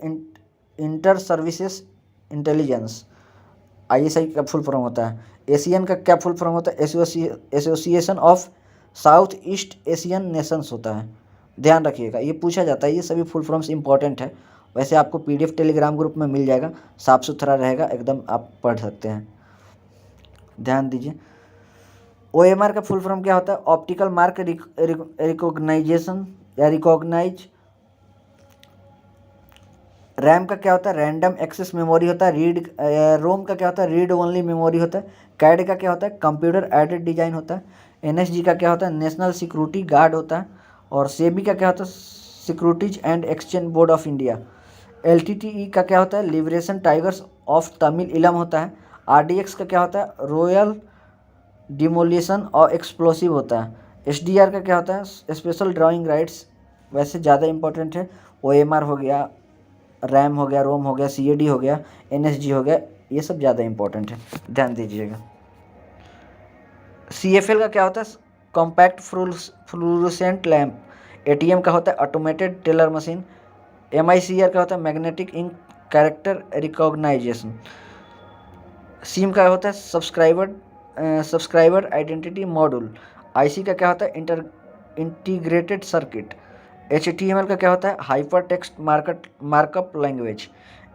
इंटर सर्विसेज इंटेलिजेंस, आईएसआई का फुल फॉर्म होता है। एशियन का क्या फुल फॉर्म होता है, association of south east Asian Nations होता है। ध्यान रखिएगा, ये पूछा जाता है, ये सभी फुल फॉर्म्स इंपॉर्टेंट है। वैसे आपको पीडीएफ टेलीग्राम ग्रुप में मिल जाएगा, साफ सुथरा रहेगा एकदम, आप पढ़ सकते हैं, ध्यान दीजिए। ओएमआर का फुल फॉर्म क्या होता है, ऑप्टिकल मार्क रिकॉग्नाइजेशन या रिकॉग्नाइज। रैम का क्या होता है, रैंडम एक्सेस मेमोरी होता है। रोम का क्या होता है, रीड ओनली मेमोरी होता है। कैड का क्या होता है, कंप्यूटर एडेड डिजाइन होता है। एनएसजी का क्या होता है, नेशनल सिक्योरिटी गार्ड होता है। और सेबी का क्या होता है, securities and exchange board of India. LTTE का क्या होता है, लिबरेशन टाइगर्स ऑफ तमिल इलम होता है। आरडीएक्स का क्या होता है, रॉयल डिमोलिशन और एक्सप्लोसिव होता है। एसडीआर का क्या होता है, स्पेशल ड्राइंग राइट्स, वैसे ज़्यादा इंपॉर्टेंट है। ओएमआर हो गया, रैम हो गया, रोम हो गया, सीएडी हो गया, एनएसजी हो गया, ये सब ज़्यादा इंपॉर्टेंट है, ध्यान दीजिएगा। सीएफएल का क्या होता है, कॉम्पैक्ट फ्लूरोसेंट लैम्प। एटीएम का होता है ऑटोमेटेड टेलर मशीन। एमआईसीआर का होता है magnetic ink character recognition. SIM का होता है सब्सक्राइबर आइडेंटिटी मॉड्यूल। आईसी का क्या होता है, इंटीग्रेटेड सर्किट। HTML का क्या होता है, hyper text markup language.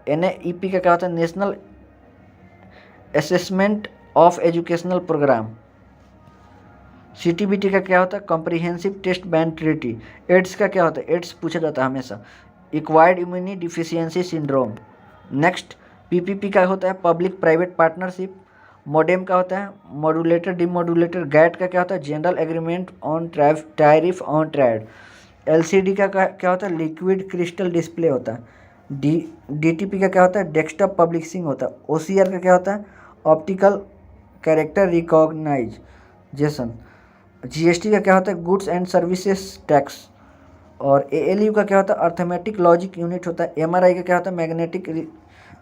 NAEP का क्या होता है, national assessment of educational programme. CTBT का क्या होता है, comprehensive test band treaty. AIDS का क्या होता है, एड्स पूछा जाता है हमेशा, acquired immune deficiency syndrome. Next PPP का होता है पब्लिक प्राइवेट पार्टनरशिप। मोडेम का होता है मॉड्यूलेटर डिमॉड्यूलेटर। गैट का क्या होता है, general agreement on tariff on trade. LCD का क्या होता है, लिक्विड क्रिस्टल डिस्प्ले होता है। DTP का क्या होता है, डेस्कटॉप पब्लिशिंग होता है। OCR का क्या होता है, ऑप्टिकल कैरेक्टर रिकॉग्नाइजेशन। GST का क्या होता है, गुड्स एंड सर्विसेज टैक्स। और ALU का क्या होता है, अर्थमेटिक लॉजिक यूनिट होता है। MRI का क्या होता है, मैग्नेटिक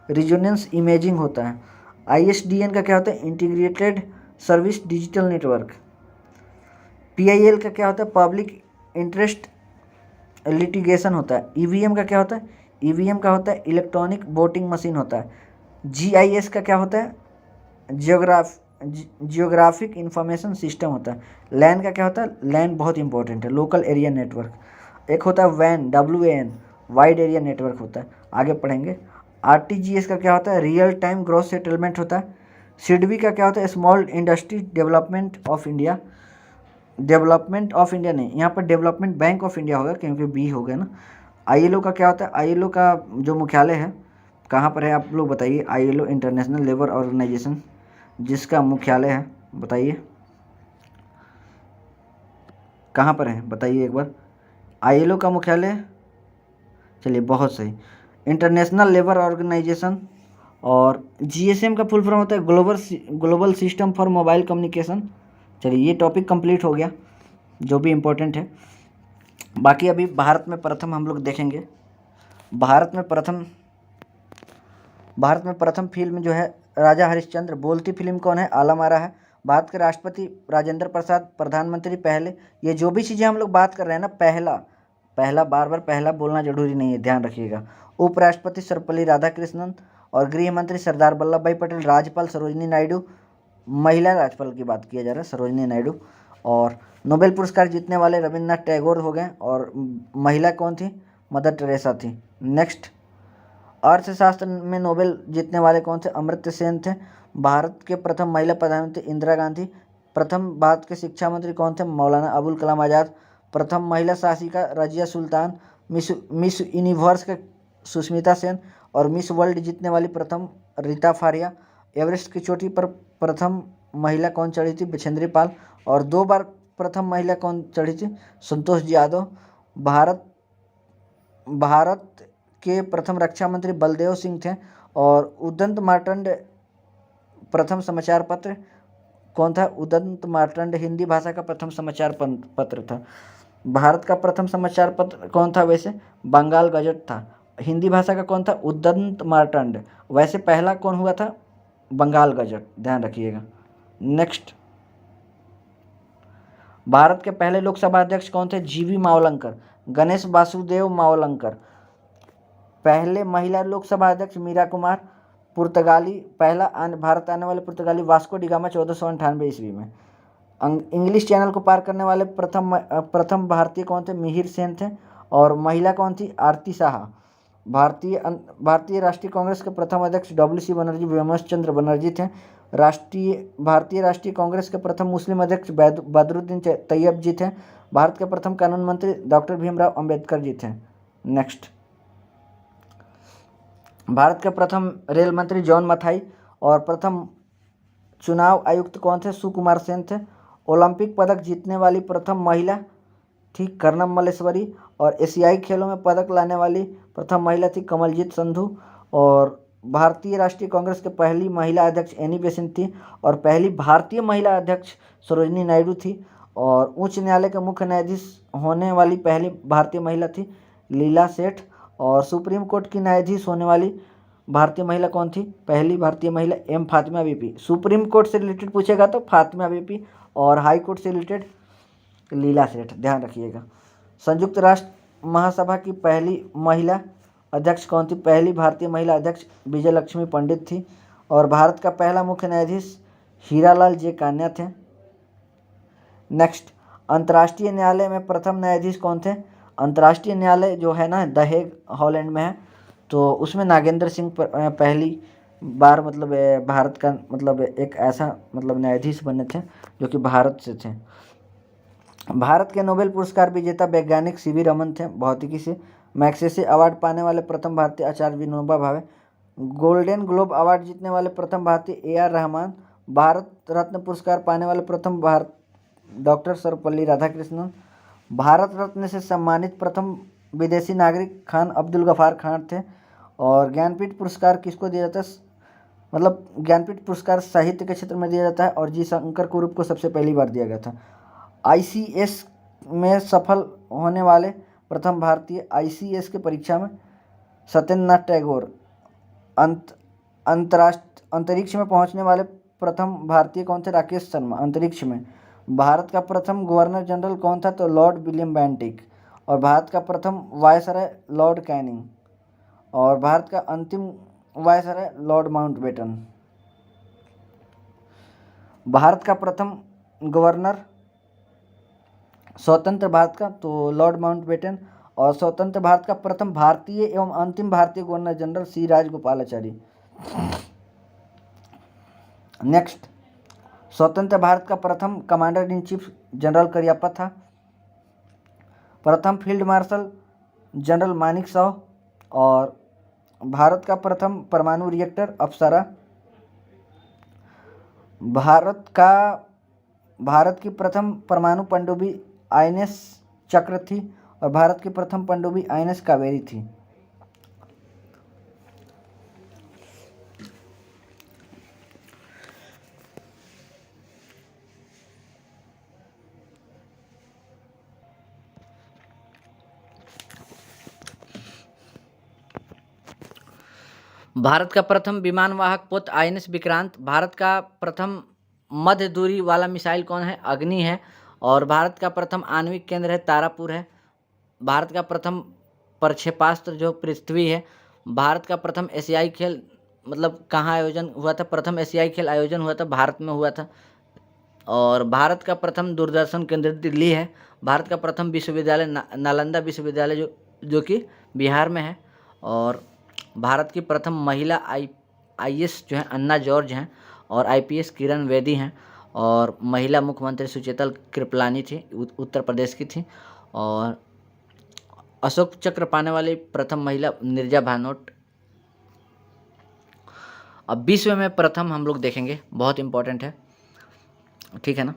रिजोनेंस इमेजिंग होता है। ISDN का क्या होता है, integrated service digital network. PIL का क्या होता है, पब्लिक इंटरेस्ट लिटिगेशन होता है। EVM का क्या होता है, EVM का होता है इलेक्ट्रॉनिक वोटिंग मशीन होता है। GIS का क्या होता है, जियोग्राफिक इंफॉर्मेशन सिस्टम होता है। लैन का क्या होता है, लैन बहुत इंपॉर्टेंट है, लोकल एरिया नेटवर्क। एक होता है WAN, WAN wide area network होता है, आगे पढ़ेंगे। RTGS का क्या होता है, रियल टाइम ग्रॉस सेटलमेंट होता है। SIDBI का क्या होता है, small industry development of India. Development of India नहीं, यहाँ पर डेवलपमेंट बैंक ऑफ इंडिया होगा क्योंकि बी हो गया ना। ILO का क्या होता है, ILO का जो मुख्यालय है कहाँ पर है, आप लोग बताइए। ILO इंटरनेशनल लेबर ऑर्गेनाइजेशन, जिसका मुख्यालय है बताइए कहाँ पर है, बताइए एक बार। ILO का मुख्यालय, चलिए बहुत सही, इंटरनेशनल लेबर ऑर्गेनाइजेशन। और GSM का फुल फॉर्म होता है global system for mobile communication. चलिए ये टॉपिक कंप्लीट हो गया जो भी इम्पोर्टेंट है। बाकी अभी भारत में प्रथम हम लोग देखेंगे। भारत में प्रथम फिल्म जो है राजा हरिश्चंद्र। बोलती फिल्म कौन है, आलम आरा है। भारत के राष्ट्रपति राजेंद्र प्रसाद, प्रधानमंत्री पहले। ये जो भी चीज़ें हम लोग बात कर रहे हैं ना, पहला बार बार पहला बोलना जरूरी नहीं है, ध्यान रखिएगा। उपराष्ट्रपति सर्वपल्ली राधाकृष्णन और गृह मंत्री सरदार वल्लभ भाई पटेल। राज्यपाल सरोजिनी नायडू, महिला राज्यपाल की बात किया जा रहा है, सरोजिनी नायडू। और नोबेल पुरस्कार जीतने वाले रविन्द्रनाथ टैगोर हो गए, और महिला कौन थी, मदर टेरेसा थी। नेक्स्ट, अर्थशास्त्र में नोबेल जीतने वाले कौन थे, अमर्त्य सेन थे। भारत के प्रथम महिला प्रधानमंत्री इंदिरा गांधी। प्रथम भारत के शिक्षा मंत्री कौन थे, मौलाना अबुल कलाम आज़ाद। प्रथम महिला शासिका रजिया सुल्तान। मिस यूनिवर्स के सुष्मिता सेन। और मिस वर्ल्ड जीतने वाली प्रथम रीता फारिया। एवरेस्ट की चोटी पर प्रथम महिला कौन चढ़ी थी, बिछेंद्री पाल। और 2 बार प्रथम महिला कौन चढ़ी थी, संतोष यादव। भारत के प्रथम रक्षा मंत्री बलदेव सिंह थे। और उदंत मार्तंड प्रथम समाचार पत्र कौन था, उदंत मार्तंड हिंदी भाषा का प्रथम समाचार पत्र था। भारत का प्रथम समाचार पत्र कौन था वैसे? बंगाल गजट था। हिंदी भाषा का कौन था? उद्दंत मार्तंड। वैसे पहला कौन हुआ था? बंगाल गजट, ध्यान रखिएगा। नेक्स्ट, भारत के पहले लोकसभा अध्यक्ष कौन थे? जीवी मावलंकर, गणेश वासुदेव मावलंकर। पहले महिला लोकसभा अध्यक्ष मीरा कुमार। पुर्तगाली, पहला भारत आने वाले पुर्तगाली वास्को डिगामा 1498 ईस्वी में। इंग्लिश चैनल को पार करने वाले प्रथम भारतीय कौन थे? मिहिर सेन थे। और महिला कौन थी? आरती साहा। भारतीय राष्ट्रीय कांग्रेस के प्रथम अध्यक्ष WC बनर्जी, व्योमेश चंद्र बनर्जी थे। भारतीय राष्ट्रीय कांग्रेस के प्रथम मुस्लिम अध्यक्ष बदरुद्दीन तैयब जी थे। भारत के प्रथम कानून मंत्री डॉक्टर भीमराव अंबेडकर जी थे। नेक्स्ट, भारत के प्रथम रेल मंत्री जॉन मथाई। और प्रथम चुनाव आयुक्त कौन थे? सुकुमार सेन थे। ओलंपिक पदक जीतने वाली प्रथम महिला थी कर्णम मल्लेश्वरी। और एशियाई खेलों में पदक लाने वाली प्रथम महिला थी कमलजीत संधू। और भारतीय राष्ट्रीय कांग्रेस के पहली महिला अध्यक्ष एनी बेसेंट थी। और पहली भारतीय महिला अध्यक्ष सरोजिनी नायडू थी। और उच्च न्यायालय के मुख्य न्यायाधीश होने वाली पहली भारतीय महिला थी लीला सेठ। और सुप्रीम कोर्ट की न्यायाधीश होने वाली भारतीय महिला कौन थी? पहली भारतीय महिला एम फातिमा बीबी। सुप्रीम कोर्ट से रिलेटेड पूछेगा तो फातिमा बीबी, और हाई कोर्ट से रिलेटेड लीला सेठ, ध्यान रखिएगा। संयुक्त राष्ट्र महासभा की पहली महिला अध्यक्ष कौन थी? पहली भारतीय महिला अध्यक्ष विजय लक्ष्मी पंडित थी। और भारत का पहला मुख्य न्यायाधीश हीरालाल जे कान्या थे। नेक्स्ट, अंतर्राष्ट्रीय न्यायालय में प्रथम न्यायाधीश कौन थे? अंतर्राष्ट्रीय न्यायालय जो है ना दहेग हॉलैंड में है, तो उसमें नागेंद्र सिंह पहली बार मतलब भारत का मतलब एक ऐसा मतलब न्यायाधीश बने थे जो कि भारत से थे। भारत के नोबेल पुरस्कार विजेता वैज्ञानिक CV रमन थे भौतिकी से। मैग्सेसे अवार्ड पाने वाले प्रथम भारतीय आचार्य Vinoba Bhave. Golden globe award जीतने वाले प्रथम भारतीय AR रहमान। भारत रत्न पुरस्कार पाने वाले प्रथम डॉक्टर सर्वपल्ली राधाकृष्णन। भारत रत्न से सम्मानित प्रथम विदेशी नागरिक खान अब्दुल गफार खान थे। और ज्ञानपीठ पुरस्कार किसको दिया जाता है? मतलब ज्ञानपीठ पुरस्कार साहित्य के क्षेत्र में दिया जाता है और जी शंकर कुरूप को सबसे पहली बार दिया गया था। ICS में सफल होने वाले प्रथम भारतीय, ICS की परीक्षा में सत्येंद्रनाथ टैगोर। अंतरिक्ष में पहुंचने वाले प्रथम भारतीय कौन थे? राकेश शर्मा, अंतरिक्ष में। भारत का प्रथम गवर्नर जनरल कौन था? तो लॉर्ड विलियम बेंटिक। और भारत का प्रथम वायसराय लॉर्ड कैनिंग। और भारत का अंतिम वायसराय लॉर्ड माउंटबेटन। भारत का प्रथम गवर्नर स्वतंत्र भारत का तो लॉर्ड माउंटबेटन। और स्वतंत्र भारत का प्रथम भारतीय एवं अंतिम भारतीय governor general C Rajagopalachari. Next, स्वतंत्र भारत का प्रथम commander in chief general Cariappa था। प्रथम field marshal general Manik Shaw. और भारत का प्रथम परमाणु रिएक्टर अप्सरा। भारत की प्रथम परमाणु पनडुब्बी INS चक्र थी। और भारत की प्रथम पनडुब्बी INS कावेरी थी। भारत का प्रथम विमानवाहक पोत INS विक्रांत। भारत का प्रथम मध्य दूरी वाला मिसाइल कौन है? अग्नि है। और भारत का प्रथम आणविक केंद्र है तारापुर है। भारत का प्रथम प्रक्षेपास्त्र जो पृथ्वी है। भारत का प्रथम एशियाई खेल मतलब कहाँ आयोजन हुआ था? प्रथम एशियाई खेल आयोजन हुआ था भारत में हुआ था। और भारत का प्रथम दूरदर्शन केंद्र दिल्ली है। भारत का प्रथम विश्वविद्यालय नालंदा विश्वविद्यालय जो कि बिहार में है। और भारत की प्रथम महिला IAS जो है अन्ना जॉर्ज हैं। और IPS किरण बेदी हैं। और महिला मुख्यमंत्री सुचेता कृपलानी थी, उत्तर प्रदेश की थी। और अशोक चक्र पाने वाली प्रथम महिला नीरजा भानोट। अब विश्व में प्रथम हम लोग देखेंगे, बहुत इम्पोर्टेंट है, ठीक है ना।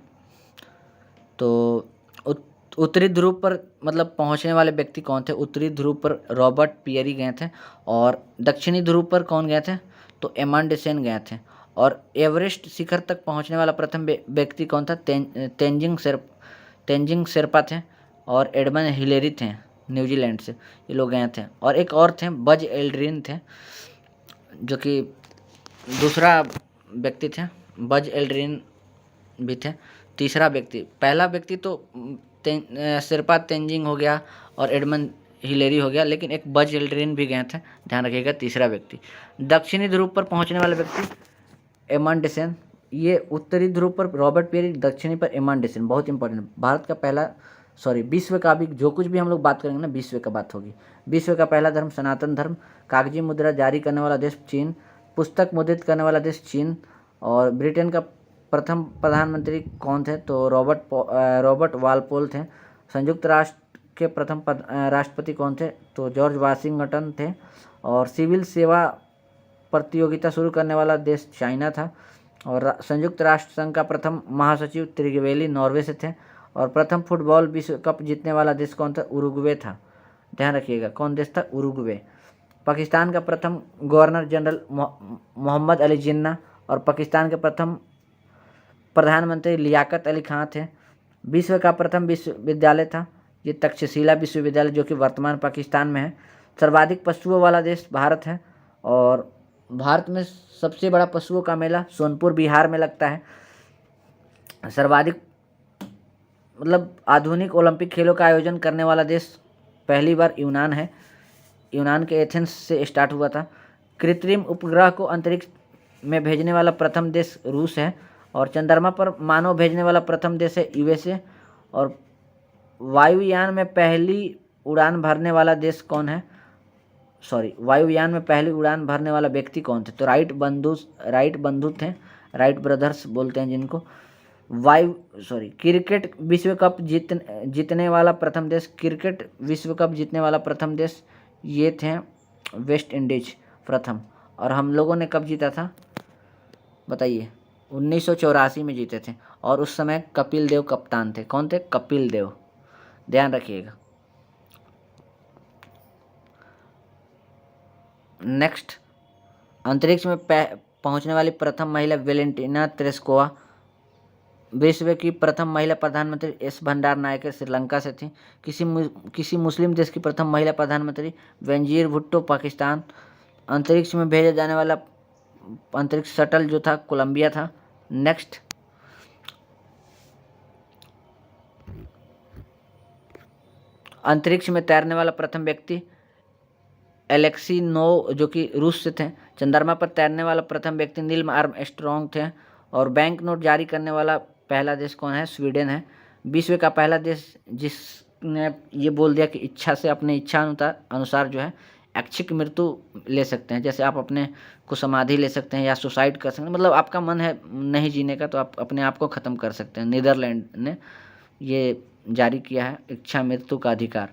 तो उत्तरी ध्रुव पर मतलब पहुंचने वाले व्यक्ति कौन थे? उत्तरी ध्रुव पर रॉबर्ट पियरी गए थे। और दक्षिणी ध्रुव पर कौन गए थे? तो एमंड सेन गए थे। और एवरेस्ट शिखर तक पहुंचने वाला प्रथम व्यक्ति कौन था? तेंजिंग शेरपा थे। और एडमंड हिलेरी थे न्यूजीलैंड से, ये लोग गए थे। और एक और थे बज एल्ड्रिन थे, जो कि दूसरा व्यक्ति थे। बज एल्ड्रिन भी थे। तीसरा व्यक्ति, पहला व्यक्ति तो शेरपा तेंजिंग हो गया और एडमंड हिलेरी हो गया, लेकिन एक बज एल्ड्रिन भी गए थे, ध्यान रखिएगा। तीसरा व्यक्ति, दक्षिणी ध्रुव पर पहुंचने वाला व्यक्ति एमंडसेन, ये उत्तरी ध्रुव पर रॉबर्ट पेरी, दक्षिणी पर एमंडसेन, बहुत इंपॉर्टेंट। भारत का पहला, विश्व का भी जो कुछ भी हम लोग बात करेंगे ना, विश्व का बात होगी। विश्व का पहला धर्म सनातन धर्म, कागजी मुद्रा जारी करने वाला देश चीन, पुस्तक मुद्रित करने वाला देश चीन। और ब्रिटेन का प्रथम प्रधानमंत्री कौन थे? तो रॉबर्ट वालपोल थे। संयुक्त राष्ट्र के प्रथम राष्ट्रपति कौन थे? तो जॉर्ज वाशिंगटन थे। और सिविल सेवा प्रतियोगिता शुरू करने वाला देश चाइना था। और संयुक्त राष्ट्र संघ का प्रथम महासचिव त्रिगवेली नॉर्वे से थे। और प्रथम फुटबॉल विश्व कप जीतने वाला देश कौन था? उरुग्वे था, ध्यान रखिएगा। कौन देश था? उरुग्वे। पाकिस्तान का प्रथम गवर्नर जनरल मोहम्मद अली जिन्ना। और पाकिस्तान के प्रथम प्रधानमंत्री लियाकत अली खां थे। विश्व का प्रथम विश्वविद्यालय था ये तक्षशिला विश्वविद्यालय, जो कि वर्तमान पाकिस्तान में है। सर्वाधिक पशुओं वाला देश भारत है। और भारत में सबसे बड़ा पशुओं का मेला सोनपुर बिहार में लगता है। सर्वाधिक आधुनिक ओलंपिक खेलों का आयोजन करने वाला देश पहली बार यूनान है। यूनान के एथेंस से स्टार्ट हुआ था। कृत्रिम उपग्रह को अंतरिक्ष में भेजने वाला प्रथम देश रूस है। और चंद्रमा पर मानव भेजने वाला प्रथम देश है यूएसए। और वायुयान में पहली उड़ान भरने वाला देश कौन है? वायुयान में पहली उड़ान भरने वाला व्यक्ति कौन थे? तो राइट बंधु थे, राइट ब्रदर्स बोलते हैं जिनको। क्रिकेट विश्व कप जीतने वाला प्रथम देश, क्रिकेट विश्व कप जीतने वाला प्रथम देश ये थे वेस्ट इंडीज प्रथम। और हम लोगों ने कब जीता था बताइए? 1984 में जीते थे। और उस समय कपिल देव कप्तान थे। कौन थे? कपिल देव, ध्यान रखिएगा। नेक्स्ट, अंतरिक्ष में पहुंचने वाली प्रथम महिला वेलेंटिना तेरेस्कोवा। विश्व की प्रथम महिला प्रधानमंत्री एस भंडार नायके श्रीलंका से थी। किसी मुस्लिम देश की प्रथम महिला प्रधानमंत्री बेनजीर भुट्टो पाकिस्तान। अंतरिक्ष में भेजा जाने वाला अंतरिक्ष शटल जो था कोलंबिया था। नेक्स्ट, अंतरिक्ष में तैरने वाला प्रथम व्यक्ति एलेक्सी नोव, जो कि रूस से थे। चंद्रमा पर तैरने वाला प्रथम व्यक्ति नील आर्मस्ट्रॉन्ग थे। और बैंक नोट जारी करने वाला पहला देश कौन है? स्वीडन है। विश्व का पहला देश जिसने ये बोल दिया कि इच्छा से, अपने इच्छा अनुसार जो है ऐच्छिक मृत्यु ले सकते हैं। जैसे आप अपने को समाधि ले सकते हैं या सुसाइड कर सकते हैं, मतलब आपका मन है नहीं जीने का तो आप अपने आप को ख़त्म कर सकते हैं। नीदरलैंड ने ये जारी किया है इच्छा मृत्यु का अधिकार।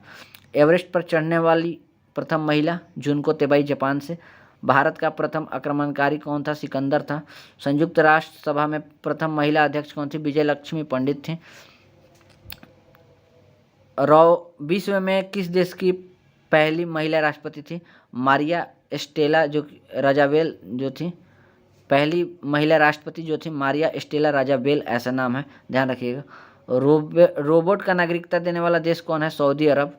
एवरेस्ट पर चढ़ने वाली प्रथम महिला जुनको तेबाई जापान से। भारत का प्रथम आक्रमणकारी कौन था? सिकंदर था। संयुक्त राष्ट्र सभा में प्रथम महिला अध्यक्ष कौन थी? विजय लक्ष्मी पंडित थी। विश्व में किस देश की पहली महिला राष्ट्रपति थी? मारिया एस्टेला राजाबेल जो थी, पहली महिला राष्ट्रपति जो थी मारिया एस्टेला राजाबेल, ऐसा नाम है, ध्यान रखिएगा। रोबोट का नागरिकता देने वाला देश कौन है? सऊदी अरब।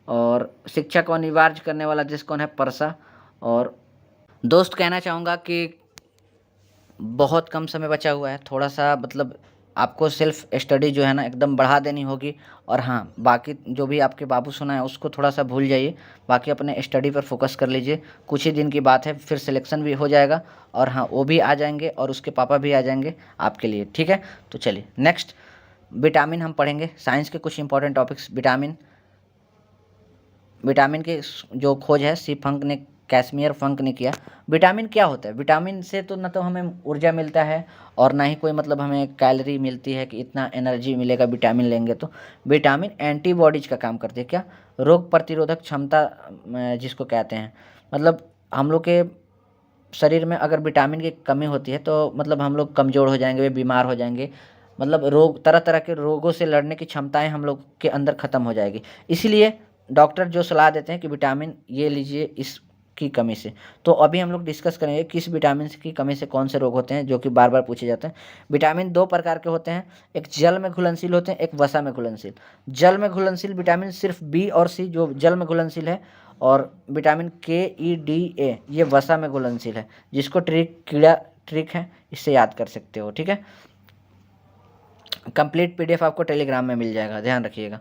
और शिक्षा को अनिवार्य करने वाला देश कौन है? परसा। और दोस्त कहना चाहूँगा कि बहुत कम समय बचा हुआ है, थोड़ा सा आपको सेल्फ स्टडी जो है ना एकदम बढ़ा देनी होगी। और हाँ, बाकी जो भी आपके बाबू सुनाए उसको थोड़ा सा भूल जाइए, बाकी अपने स्टडी पर फोकस कर लीजिए। कुछ ही दिन की बात है, फिर सिलेक्शन भी हो जाएगा। और हाँ, वो भी आ जाएंगे और उसके पापा भी आ जाएंगे आपके लिए, ठीक है। तो चलिए नेक्स्ट, विटामिन हम पढ़ेंगे। साइंस के कुछ इंपॉर्टेंट टॉपिक्स। विटामिन के जो खोज है सी फंक ने, कैसमियर फंक ने किया। विटामिन क्या होता है? विटामिन से तो न तो हमें ऊर्जा मिलता है और ना ही कोई हमें कैलोरी मिलती है कि इतना एनर्जी मिलेगा विटामिन लेंगे तो। विटामिन एंटीबॉडीज का काम करती है। क्या? रोग प्रतिरोधक क्षमता जिसको कहते हैं। हम लोग के शरीर में अगर विटामिन की कमी होती है तो हम लोग कमज़ोर हो जाएंगे, बीमार हो जाएंगे। रोग, तरह तरह के रोगों से लड़ने की क्षमताएं हम लोग के अंदर ख़त्म हो जाएगी। इसीलिए डॉक्टर जो सलाह देते हैं कि विटामिन ये लीजिए, इस की कमी से। तो अभी हम लोग डिस्कस करेंगे किस विटामिन की कमी से कौन से रोग होते हैं, जो कि बार बार पूछे जाते हैं। विटामिन दो प्रकार के होते हैं, एक जल में घुलनशील होते हैं, एक वसा में घुलनशील। जल में घुलनशील विटामिन सिर्फ बी और सी जो जल में घुलनशील है, और विटामिन के, ई, डी, ए ये वसा में घुलनशील है, जिसको ट्रिक है, इससे याद कर सकते हो। ठीक है, कंप्लीट पीडीएफ आपको टेलीग्राम में मिल जाएगा, ध्यान रखिएगा।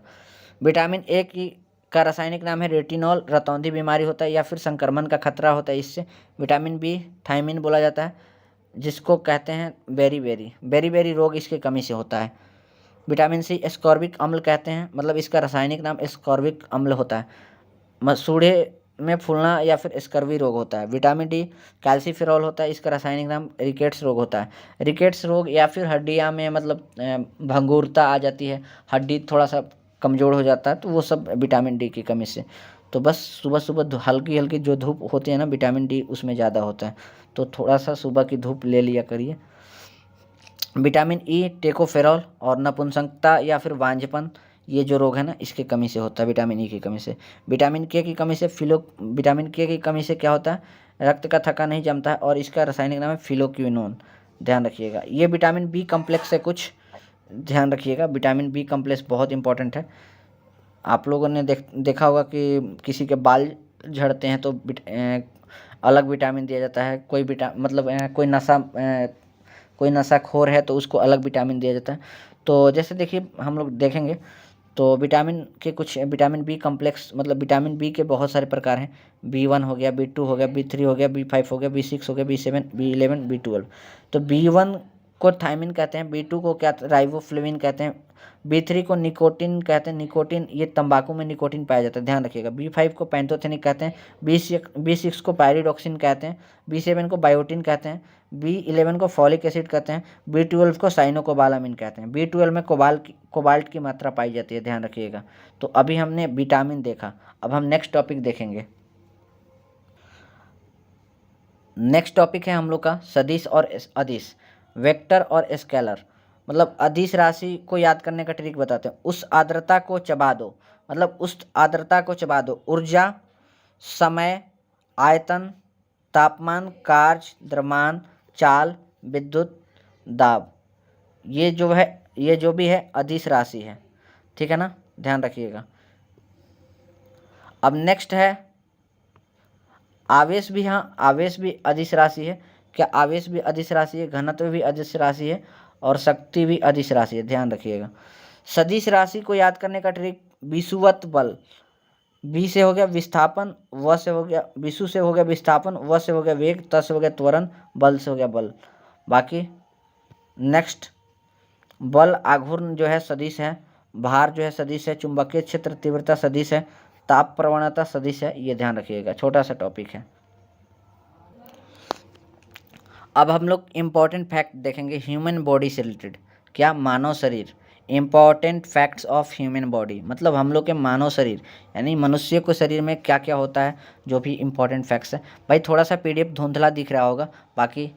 विटामिन ए की का रासायनिक नाम है रेटिनॉल। रतौंधी बीमारी होता है या फिर संक्रमण का खतरा होता है इससे। विटामिन बी थायमिन बोला जाता है, जिसको कहते हैं बेरी रोग इसकी कमी से होता है। विटामिन सी एस्कॉर्बिक अम्ल कहते हैं, मतलब इसका रासायनिक नाम एस्कॉर्बिक अम्ल होता है। मसूड़े में फूलना या फिर स्कर्वी रोग होता है। विटामिन डी कैल्सीफेरॉल होता है, इसका रासायनिक नाम रिकेट्स रोग होता है। रिकेट्स रोग या फिर हड्डियाँ में मतलब भंगुरता आ जाती है, हड्डी थोड़ा सा कमज़ोर हो जाता है, तो वो सब विटामिन डी की कमी से। तो बस सुबह सुबह हल्की हल्की जो धूप होती है ना, विटामिन डी उसमें ज़्यादा होता है, तो थोड़ा सा सुबह की धूप ले लिया करिए। विटामिन ई टेकोफेरॉल और नपुंसकता या फिर वांझपन, ये जो रोग है ना इसकी कमी से होता है, विटामिन ई की कमी से। विटामिन के की कमी से विटामिन के की कमी से क्या होता है, रक्त का थक्का नहीं जमता है, और इसका रासायनिक नाम है फिलोक्विनोन, ध्यान रखिएगा। ये विटामिन बी कम्प्लेक्स है कुछ, ध्यान रखिएगा। विटामिन बी कम्प्लेक्स बहुत इंपॉर्टेंट है। आप लोगों ने देखा होगा कि किसी के बाल झड़ते हैं तो अलग विटामिन दिया जाता है। कोई नशाखोर है तो उसको अलग विटामिन दिया जाता है। तो जैसे देखिए हम लोग देखेंगे तो विटामिन बी कम्प्लेक्स, मतलब विटामिन बी के बहुत सारे प्रकार हैं। B1 हो गया, B2 हो गया, B3 हो गया, B5 हो गया, B6 हो गया, B7, B11, B12। तो B1 को थायमिन कहते हैं, B2 को क्या राइबोफ्लेविन कहते हैं, B3 को निकोटिन कहते हैं। निकोटिन ये तंबाकू में निकोटिन पाया जाता है, ध्यान रखिएगा। B5 को पैंथोथेनिक कहते हैं, B6 को पायरिडॉक्सिन कहते हैं, B7 को बायोटिन कहते हैं, B11 को फॉलिक एसिड कहते हैं, B12 को साइनोकोबालामिन कहते हैं। B12 में कोबाल्ट की मात्रा पाई जाती है, ध्यान रखिएगा। तो अभी हमने विटामिन देखा, अब हम नेक्स्ट टॉपिक देखेंगे। नेक्स्ट टॉपिक है हम लोग का सदिश और अदिश, वेक्टर और स्केलर। मतलब अदिश राशि को याद करने का ट्रिक बताते हैं। उस आर्द्रता को चबा दो, मतलब उस आर्द्रता को चबा दो। ऊर्जा, समय, आयतन, तापमान, कार्य, द्रव्यमान, चाल, विद्युत दाब, ये जो भी है अदिश राशि है, ठीक है ना, ध्यान रखिएगा। अब नेक्स्ट है आवेश भी। हाँ, आवेश भी अदिश राशि है। क्या आवेश भी अदिश राशि है? घनत्व भी अदिश राशि है और शक्ति भी अदिश राशि है, ध्यान रखिएगा। सदिश राशि को याद करने का ट्रिक विषुवत बल। बी से हो गया विस्थापन, व से हो गया विषु से हो गया विस्थापन, व से हो गया वेग, त से हो गया त्वरण, बल से हो गया बल। बाकी नेक्स्ट बल आघूर्ण जो है सदिश है, भार जो है सदिश है, चुंबकीय क्षेत्र तीव्रता सदिश है, ताप प्रवणता सदिश है, ये ध्यान रखिएगा, छोटा सा टॉपिक है। अब हम लोग इम्पॉर्टेंट फैक्ट देखेंगे ह्यूमन बॉडी से रिलेटेड। क्या? मानव शरीर। Important facts of human body, मतलब हम लोग के मानव शरीर यानी मनुष्य के शरीर में क्या क्या होता है, जो भी इम्पॉर्टेंट फैक्ट्स है। भाई थोड़ा सा पीडीएफ धुंधला दिख रहा होगा, बाकी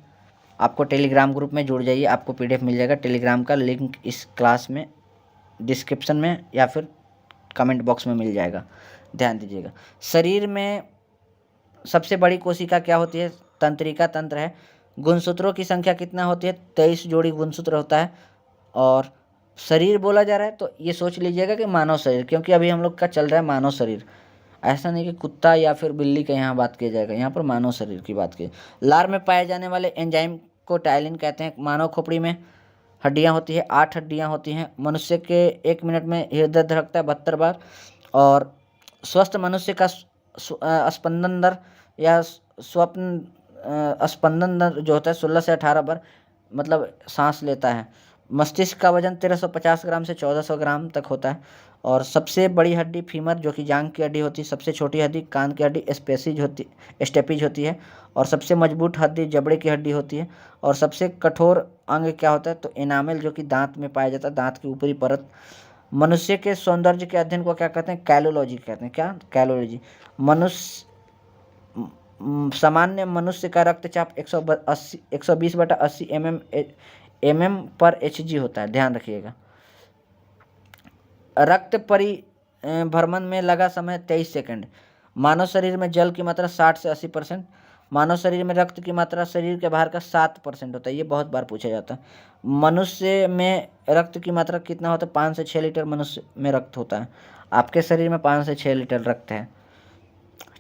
आपको टेलीग्राम ग्रुप में जुड़ जाइए, आपको पीडीएफ मिल जाएगा। टेलीग्राम का लिंक इस क्लास में डिस्क्रिप्शन में या फिर कमेंट बॉक्स में मिल जाएगा, ध्यान दीजिएगा। शरीर में सबसे बड़ी कोशिका क्या होती है? तंत्रिका तंत्र है। गुणसूत्रों की संख्या कितना होती है? 23 जोड़ी गुणसूत्र होता है। और शरीर बोला जा रहा है तो ये सोच लीजिएगा कि मानव शरीर, क्योंकि अभी हम लोग का चल रहा है मानव शरीर। ऐसा नहीं कि कुत्ता या फिर बिल्ली का यहाँ बात किया जाएगा, यहाँ पर मानव शरीर की बात की। लार में पाए जाने वाले एंजाइम को टायलिन कहते हैं। मानव खोपड़ी में हड्डियाँ होती है, 8 हड्डियाँ होती हैं। मनुष्य के 1 मिनट में हृदय धड़कता है 72 बार। और स्वस्थ मनुष्य का स्पंदन दर या स्पंदन दर जो होता है 16 से 18 बार, मतलब सांस लेता है। मस्तिष्क का वजन 1350 ग्राम से 1400 ग्राम तक होता है। और सबसे बड़ी हड्डी फीमर जो कि जांघ की हड्डी होती है। सबसे छोटी हड्डी कान की हड्डी स्टेपिज होती है। और सबसे मजबूत हड्डी जबड़े की हड्डी होती है। और सबसे कठोर अंग क्या होता है? तो एनामेल, जो कि दांत में पाया जाता है, दांत की ऊपरी परत। मनुष्य के सौंदर्य के अध्ययन को क्या कहते हैं? कैलोलॉजी कहते हैं। क्या? कैलोलॉजी। सामान्य मनुष्य का रक्तचाप 120/80 mm/Hg होता है, ध्यान रखिएगा। रक्त परिभ्रमण में लगा समय 23 सेकंड। मानव शरीर में जल की मात्रा 60 से 80%। मानव शरीर में रक्त की मात्रा शरीर के बाहर का 7% होता है। ये बहुत बार पूछा जाता है। मनुष्य में रक्त की मात्रा कितना होता है? 5 से 6 लीटर मनुष्य में रक्त होता है। आपके शरीर में 5 से 6 लीटर रक्त है।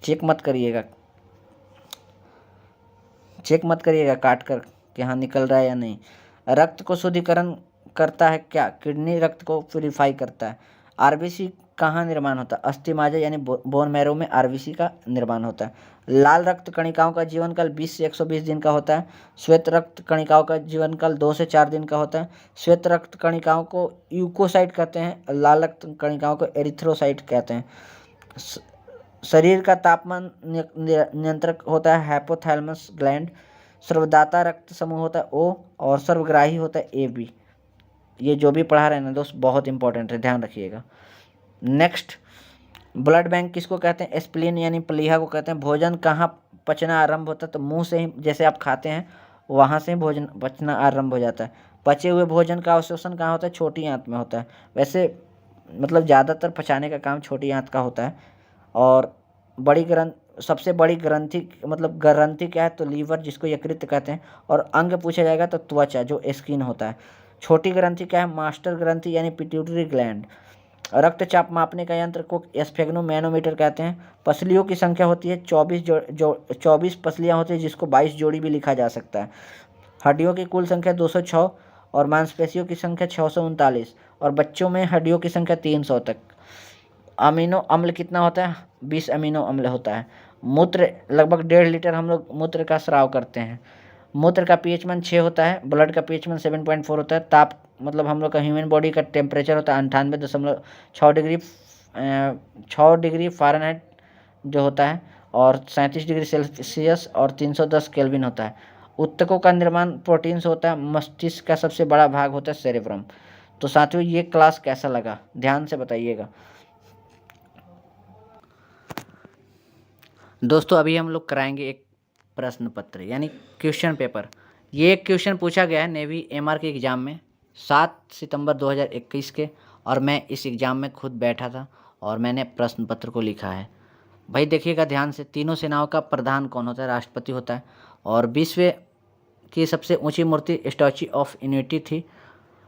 चेक मत करिएगा, चेक मत करिएगा काट कर कि हाँ निकल रहा है या नहीं। रक्त को शुद्धिकरण करता है क्या? किडनी रक्त को प्यूरिफाई करता है। आरबीसी कहाँ निर्माण होता है? अस्थि मज्जा यानी बोन मैरो में आरबीसी का निर्माण होता है। लाल रक्त कणिकाओं का जीवनकाल 20 से 120 दिन का होता है। श्वेत रक्त कणिकाओं का जीवनकाल 2 से 4 दिन का होता है। श्वेत रक्त कणिकाओं को यूकोसाइट कहते हैं, लाल रक्त कणिकाओं को एरिथ्रोसाइट कहते हैं। शरीर का तापमान नियंत्रक होता है हाइपोथैलेमस ग्लैंड। सर्वदाता रक्त समूह होता है ओ, और सर्वग्राही होता है ए बी। ये जो भी पढ़ा रहे हैं ना दोस्त, बहुत इंपॉर्टेंट है, ध्यान रखिएगा। नेक्स्ट, ब्लड बैंक किसको कहते हैं? स्प्लीन यानी प्लीहा को कहते हैं। भोजन कहाँ पचना आरंभ होता है? तो मुंह से ही, जैसे आप खाते हैं वहाँ से भोजन पचना आरंभ हो जाता है। पचे हुए भोजन का अवशोषण कहाँ होता है? छोटी आंत में होता है। वैसे मतलब ज़्यादातर पचाने का काम छोटी आंत का होता है। और बड़ी सबसे बड़ी ग्रंथि मतलब ग्रंथि क्या है? तो लीवर, जिसको यकृत कहते हैं। और अंग पूछा जाएगा तो त्वचा, जो स्किन होता है। छोटी ग्रंथि क्या है? मास्टर ग्रंथि यानी पिट्यूटरी ग्लैंड। रक्तचाप मापने का यंत्र को स्फेग्नोमैनोमीटर कहते हैं। पसलियों की संख्या होती है 24 पसलियाँ होती है, जिसको 22 जोड़ी भी लिखा जा सकता है। हड्डियों की कुल संख्या 206 और मांसपेशियों की संख्या 639, और बच्चों में हड्डियों की संख्या 300 तक। अमीनो अम्ल कितना होता है? 20 अमीनो अम्ल होता है। मूत्र लगभग 1.5 लीटर हम लोग मूत्र का स्राव करते हैं। मूत्र का पीएच मान 6 होता है। ब्लड का पीएच मान 7.4 होता है। ताप मतलब हम लोग का ह्यूमन बॉडी का टेम्परेचर होता है 98.6 डिग्री फ़ारेनहाइट जो होता है, और 37 डिग्री सेल्सियस और 310 केल्विन होता है। ऊतकों का निर्माण प्रोटीन से होता है। मस्तिष्क का सबसे बड़ा भाग होता है सेरेब्रम। तो साथियों, ये क्लास कैसा लगा ध्यान से बताइएगा। दोस्तों, अभी हम लोग कराएंगे एक प्रश्न पत्र यानी क्वेश्चन पेपर। ये एक क्वेश्चन पूछा गया है नेवी एमआर के एग्ज़ाम में 7 सितंबर 2021 के, और मैं इस एग्ज़ाम में खुद बैठा था और मैंने प्रश्न पत्र को लिखा है। भाई देखिएगा ध्यान से, तीनों सेनाओं का प्रधान कौन होता है? राष्ट्रपति होता है। और विश्व की सबसे ऊंची मूर्ति स्टैच्यू ऑफ यूनिटी थी,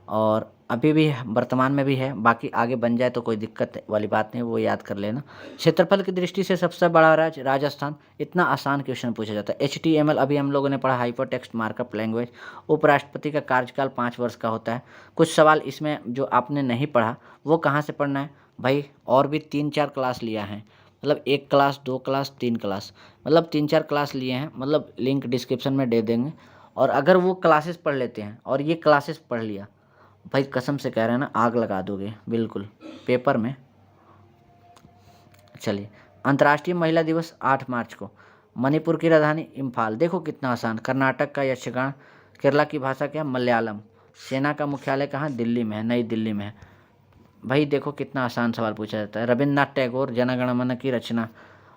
और अभी भी वर्तमान में भी है। बाकी आगे बन जाए तो कोई दिक्कत वाली बात नहीं, वो याद कर लेना। क्षेत्रफल की दृष्टि से सबसे बड़ा राज्य राजस्थान। इतना आसान क्वेश्चन पूछा जाता है। HTML अभी हम लोगों ने पढ़ा, हाइपर टेक्स्ट मार्कअप लैंग्वेज। उपराष्ट्रपति का कार्यकाल 5 वर्ष का होता है। कुछ सवाल इसमें जो आपने नहीं पढ़ा वो कहाँ से पढ़ना है भाई? और भी 3-4 क्लास लिया है, मतलब 1 क्लास 2 क्लास 3 क्लास, मतलब 3-4 क्लास लिए हैं। मतलब लिंक डिस्क्रिप्शन में दे देंगे। और अगर वो क्लासेस पढ़ लेते हैं और ये क्लासेस पढ़ लिया, भाई कसम से कह रहे हैं ना, आग लगा दोगे बिल्कुल पेपर में। चलिए, अंतर्राष्ट्रीय महिला दिवस 8 मार्च को। मणिपुर की राजधानी इम्फाल। देखो कितना आसान। कर्नाटक का यक्षगान। केरला की भाषा क्या? मलयालम। सेना का मुख्यालय कहाँ? दिल्ली में है, नई दिल्ली में है। भाई देखो कितना आसान सवाल पूछा जाता है। रविन्द्रनाथ टैगोर जन गण मन की रचना।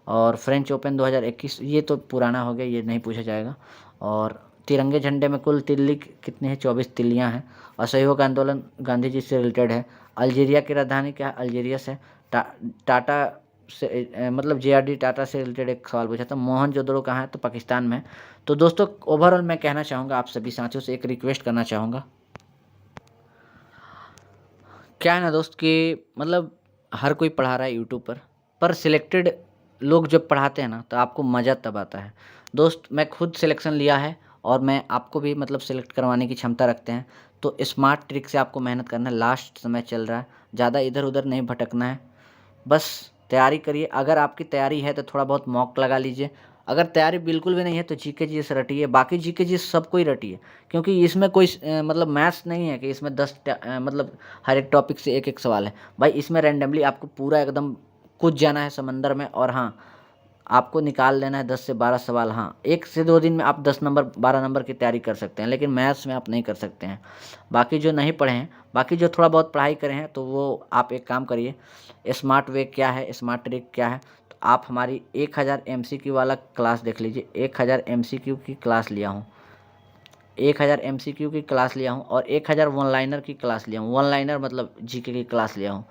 और फ्रेंच ओपन 2021, ये तो पुराना हो गया, ये नहीं पूछा जाएगा। और तिरंगे झंडे में कुल तिल्ली कितनी है? 24 तिल्लियाँ हैं। असहयोग आंदोलन गांधी जी से रिलेटेड है। अल्जीरिया की राजधानी क्या है? अल्जीरियस है। टाटा से मतलब JRD टाटा से रिलेटेड एक सवाल पूछा था। मोहनजोदड़ो कहाँ है? तो पाकिस्तान में। तो दोस्तों, ओवरऑल मैं कहना चाहूँगा, आप सभी साथियों से एक रिक्वेस्ट करना चाहूँगा। क्या है ना दोस्त कि मतलब हर कोई पढ़ा रहा है यूट्यूब पर सिलेक्टेड लोग जब पढ़ाते हैं ना तो आपको मज़ा तब आता है। दोस्त, मैं खुद सिलेक्शन लिया है और मैं आपको भी मतलब सिलेक्ट करवाने की क्षमता रखते हैं। तो स्मार्ट ट्रिक से आपको मेहनत करना है। लास्ट समय चल रहा है, ज़्यादा इधर उधर नहीं भटकना है, बस तैयारी करिए। अगर आपकी तैयारी है तो थोड़ा बहुत मॉक लगा लीजिए। अगर तैयारी बिल्कुल भी नहीं है तो जीके जी से रटिए। बाकी जीके जी सबको ही रटिए, क्योंकि इसमें कोई मतलब मैथ्स नहीं है कि इसमें 10 मतलब हर एक टॉपिक से एक एक सवाल है। भाई इसमें रैंडमली आपको पूरा एकदम कूद जाना है समंदर में, और हाँ, आपको निकाल लेना है 10 से 12 सवाल। हाँ, 1 से 2 दिन में आप 10 नंबर 12 नंबर की तैयारी कर सकते हैं, लेकिन मैथ्स में आप नहीं कर सकते हैं। बाकी जो नहीं पढ़े हैं, बाकी जो थोड़ा बहुत पढ़ाई करे हैं, तो वो आप एक काम करिए। स्मार्ट वे क्या है, स्मार्ट ट्रिक क्या है, तो आप हमारी 1000 MCQ वाला क्लास देख लीजिए। 1000 MCQ की क्लास लिया हूँ, 1000 MCQ की क्लास लिया हूँ, और 1000 वन लाइनर की क्लास लिया हूँ। वन लाइनर मतलब जीके की क्लास लिया हूँ।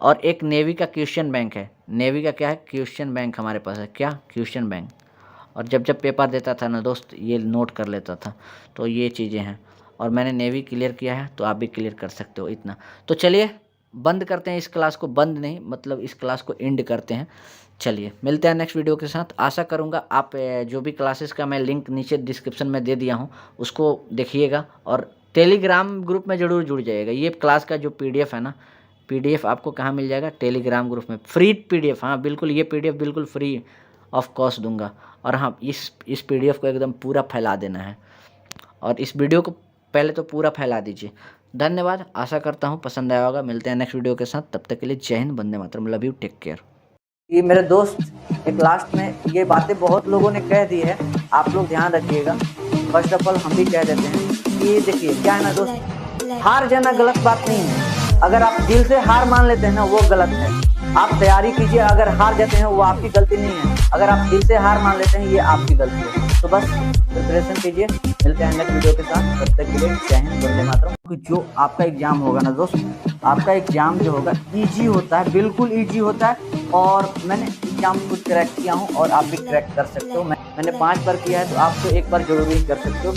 और एक नेवी का क्वेश्चन बैंक है। नेवी का क्या है? क्वेश्चन बैंक हमारे पास है। क्या? Question bank. और जब जब पेपर देता था ना दोस्त, ये नोट कर लेता था। तो ये चीज़ें हैं, और मैंने नेवी क्लियर किया है, तो आप भी क्लियर कर सकते हो इतना। तो चलिए बंद करते हैं इस क्लास को, बंद नहीं मतलब इस क्लास को एंड करते हैं। चलिए मिलते हैं नेक्स्ट वीडियो के साथ। आशा करूँगा आप जो भी क्लासेस का मैं लिंक नीचे डिस्क्रिप्शन में दे दिया हूँ उसको देखिएगा, और टेलीग्राम ग्रुप में ज़रूर जुड़ जाइएगा। ये क्लास का जो PDF है ना, PDF आपको कहाँ मिल जाएगा? टेलीग्राम ग्रुप में, फ्री PDF। हाँ बिल्कुल, ये PDF बिल्कुल फ्री ऑफ कॉस्ट दूंगा। और हाँ, इस PDF को एकदम पूरा फैला देना है, और इस वीडियो को पहले तो पूरा फैला दीजिए। धन्यवाद, आशा करता हूँ पसंद आया होगा। मिलते हैं नेक्स्ट वीडियो के साथ, तब तक के लिए जय Hind, Vande Mataram, love you, take care. ये मेरे दोस्त एक लास्ट में ये बातें बहुत लोगों ने कह दी है, आप लोग ध्यान रखिएगा। फर्स्ट ऑफ ऑल हम भी कह देते हैं कि देखिए क्या है ना दोस्त, हार जाना गलत बात नहीं है। अगर आप दिल से हार मान लेते हैं ना, वो गलत है। आप तैयारी कीजिए, अगर हार जाते हैं वो आपकी गलती नहीं है। अगर आप दिल से हार मान लेते हैं, ये आपकी गलती है। तो बस प्रिपरेशन कीजिए। मिलते हैं नेक्स्ट वीडियो के साथ, तब तक के लिए जय हिंद, वंदे मातरम। जो आपका एग्जाम होगा ना दोस्त, आपका एग्जाम जो होगा ईजी होता है, बिल्कुल ईजी होता है। और मैंने एग्जाम खुद क्रैक किया हूँ, और आप भी क्रैक कर सकते हो। मैंने 5 बार किया है, तो आप तो एक बार जरूर ही कर सकते हो।